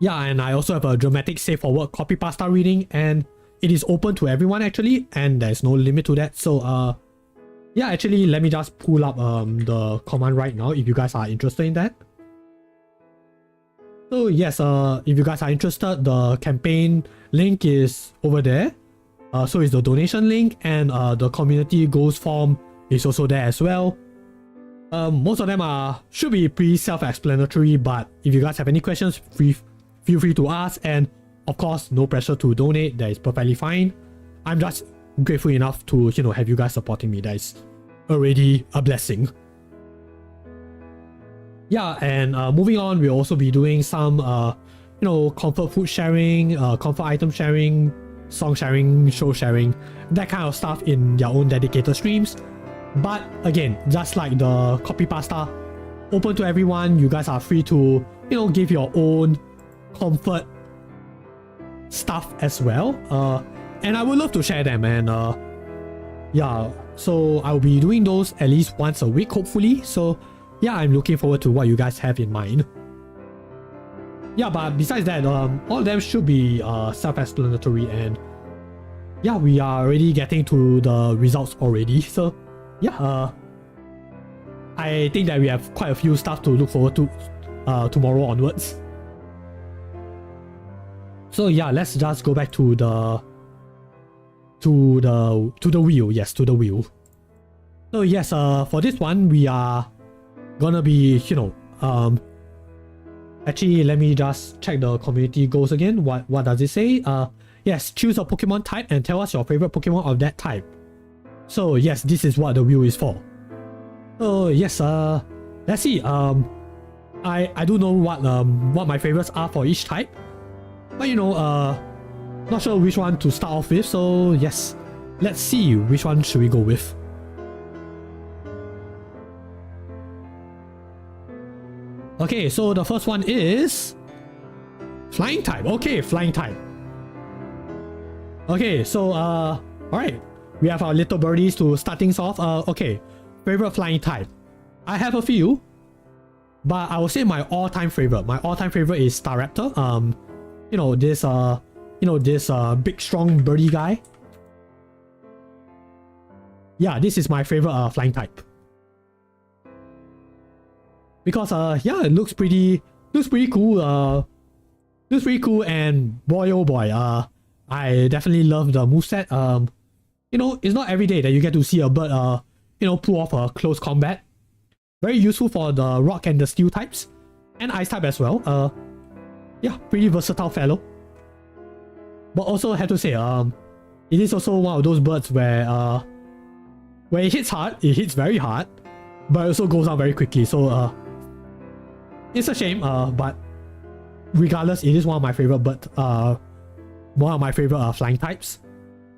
Yeah, and I also have a dramatic safe for work copy pasta reading, and it is open to everyone actually, and there's no limit to that. So yeah, actually let me just pull up the command right now if you guys are interested in that. So yes, if you guys are interested, the campaign link is over there. So is the donation link, and the community goals form is also there as well. Most of them should be pretty self-explanatory, but if you guys have any questions, feel free to ask, and of course no pressure to donate. That is perfectly fine. I'm just grateful enough to have you guys supporting me. That is already a blessing. Yeah, and moving on, we'll also be doing some comfort food sharing, comfort item sharing, song sharing, show sharing, that kind of stuff in their own dedicated streams. But again, just like the copy pasta, open to everyone. You guys are free to give your own comfort stuff as well, and I would love to share them. And yeah, so I'll be doing those at least once a week, hopefully. So yeah, I'm looking forward to what you guys have in mind. Yeah, but besides that, all of them should be self-explanatory, and yeah, we are already getting to the results already. So yeah, I think that we have quite a few stuff to look forward to tomorrow onwards. So yeah, let's just go back to the wheel. Yes, to the wheel. So yes, for this one we are gonna be actually, let me just check the community goals again. What does it say? Yes, choose a Pokemon type and tell us your favorite Pokemon of that type. So yes, this is what the wheel is for. So yes, let's see. I do know what my favorites are for each type, but not sure which one to start off with. So yes, let's see which one should we go with. Okay, so the first one is flying type. Okay, flying type. Okay, so alright, we have our little birdies to start things off. Okay, favorite flying type. I have a few, but I will say my all-time favorite. My all-time favorite is Staraptor. This big strong birdie guy. Yeah, this is my favorite flying type. Because yeah, it looks pretty cool. Looks pretty cool, and boy oh boy, I definitely love the moveset. It's not every day that you get to see a bird pull off a close combat. Very useful for the rock and the steel types, and ice type as well. Yeah, pretty versatile fellow. But also have to say, it is also one of those birds where when it hits hard, it hits very hard, but it also goes down very quickly. So it's a shame, but regardless, it is one of my favorite one of my favorite flying types.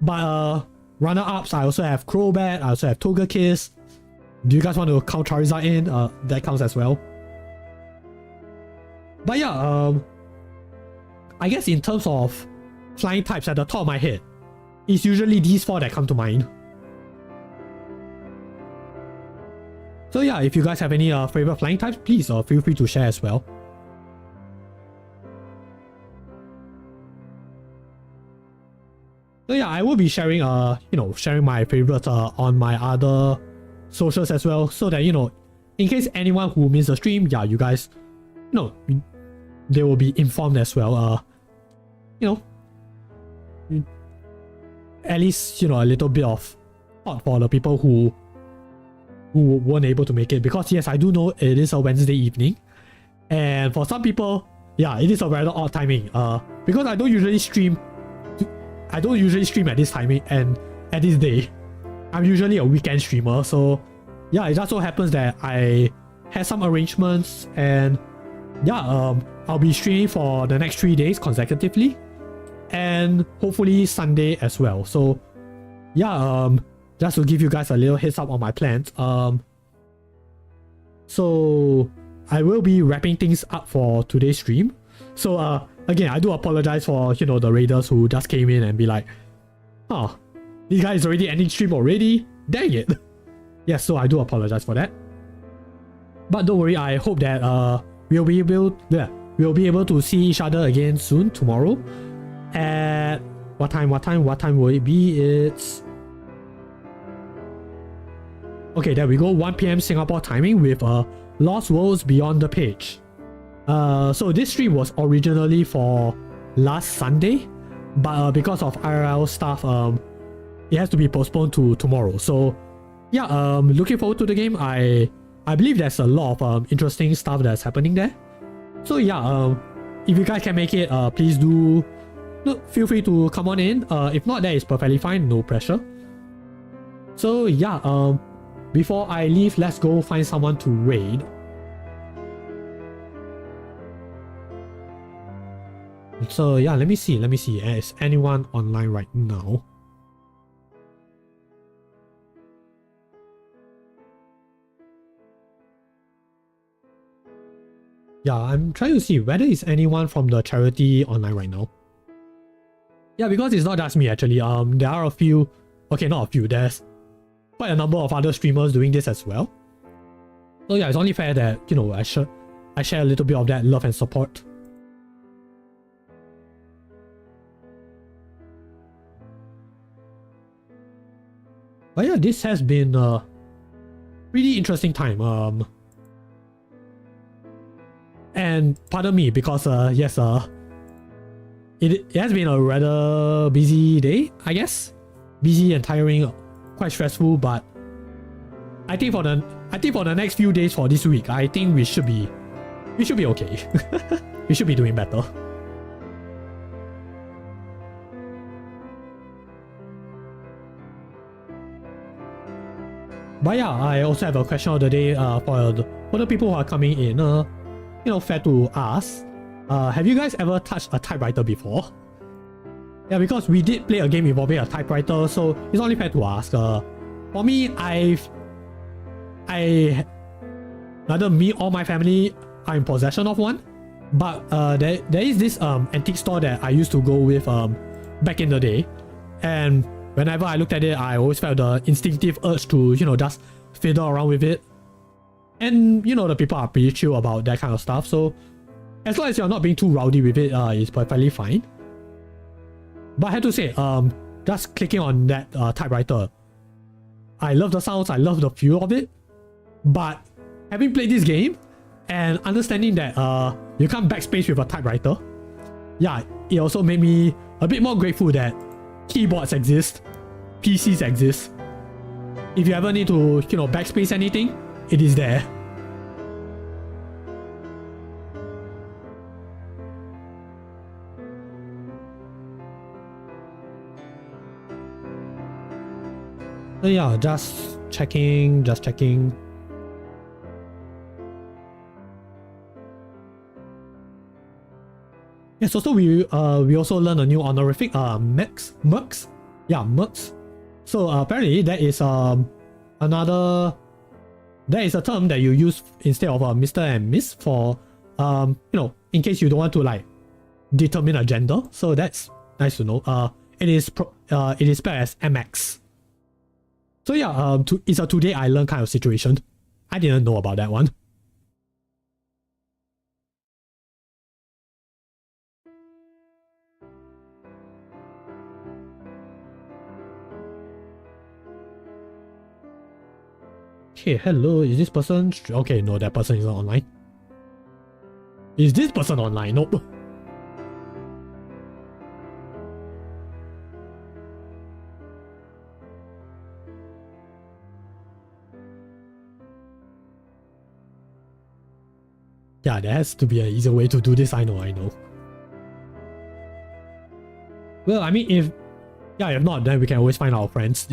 But runner-ups, I also have Crobat, I also have Togekiss. Do you guys want to count Charizard in? That counts as well. But yeah, I guess in terms of flying types at the top of my head, it's usually these four that come to mind. So yeah, if you guys have any favorite flying types, please feel free to share as well. So yeah, I will be sharing sharing my favorites on my other socials as well, so that in case anyone who missed the stream, yeah, you guys, they will be informed as well. At least a little bit of thought for the people who weren't able to make it, because yes, I do know it is a Wednesday evening, and for some people, yeah, it is a rather odd timing. Because I don't usually stream at this timing and at this day. I'm usually a weekend streamer, so yeah, it just so happens that I had some arrangements, and yeah, I'll be streaming for the next 3 days consecutively, and hopefully Sunday as well. So yeah, just to give you guys a little heads up on my plans. So I will be wrapping things up for today's stream. So again, I do apologize for the raiders who just came in and be like, oh, this guy is already ending stream already, dang it. Yes, so I do apologize for that, but don't worry, I hope that we'll be able to see each other again soon tomorrow at what time will it be? It's okay, there we go, 1 PM Singapore timing with Lost Worlds Beyond the Page. So this stream was originally for last Sunday, but because of IRL stuff, it has to be postponed to tomorrow. So yeah, looking forward to the game. I believe there's a lot of interesting stuff that's happening there. So yeah, if you guys can make it, please do feel free to come on in. If not, that is perfectly fine, no pressure. So yeah, before I leave, let's go find someone to raid. So yeah, let me see. Is anyone online right now? Yeah, I'm trying to see whether is anyone from the charity online right now. Yeah, because it's not just me actually. There are a few, okay, not a few, there's quite a number of other streamers doing this as well. So yeah, it's only fair that, I share a little bit of that love and support. But yeah, this has been a really interesting time. And pardon me, because yes, it has been a rather busy day, I guess. Busy and tiring, quite stressful, but I think for the next few days for this week, I think we should be okay. We should be doing better. But yeah, I also have a question of the day for the people who are coming in. Fair to ask. Have you guys ever touched a typewriter before? Yeah, because we did play a game involving a typewriter, so it's only fair to ask. For me, neither me or my family are in possession of one, but there is this antique store that I used to go with back in the day, and whenever I looked at it, I always felt the instinctive urge to just fiddle around with it. And the people are pretty chill about that kind of stuff, so as long as you're not being too rowdy with it, it's perfectly fine. But I have to say, just clicking on that typewriter, I love the sounds, I love the feel of it. But having played this game and understanding that you can't backspace with a typewriter, yeah, it also made me a bit more grateful that keyboards exist, PCs exist. If you ever need to, backspace anything, it is there. So yeah, just checking. Yes, also we also learned a new honorific, Mercs. Yeah, Mercs. So apparently that is another, that is a term that you use instead of Mr. and Miss for you know, in case you don't want to like determine a gender. So that's nice to know. It is spelled as MX. So yeah, it's a today I learned kind of situation. I didn't know about that one. Okay, hello, is this person... Okay, no, that person is not online. Is this person online? Nope. Yeah, there has to be an easier way to do this, I know. Well, I mean, if not, then we can always find our friends.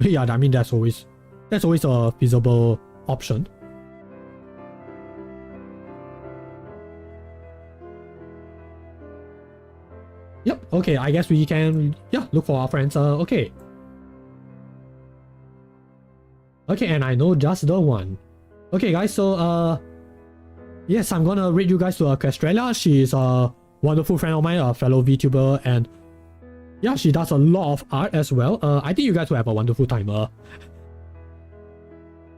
Yeah, I mean, that's always a feasible option. Yep, okay, I guess we can, yeah, look for our friends. Okay. Okay, and I know just the one. Okay, guys, so, yes, I'm gonna read you guys to Capt-Jules. She is a wonderful friend of mine, a fellow Vtuber, and yeah, she does a lot of art as well. I think you guys will have a wonderful time.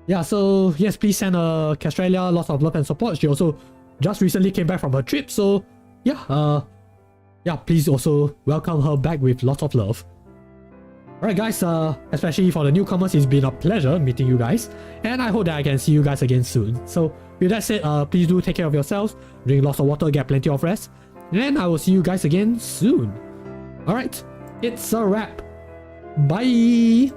Yeah, so yes, please send Capt-Jules lots of love and support. She also just recently came back from her trip, so yeah, yeah, please also welcome her back with lots of love. Alright guys, especially for the newcomers, it's been a pleasure meeting you guys, and I hope that I can see you guys again soon. So with that said, please do take care of yourselves, drink lots of water, get plenty of rest, and I will see you guys again soon. Alright, it's a wrap. Bye!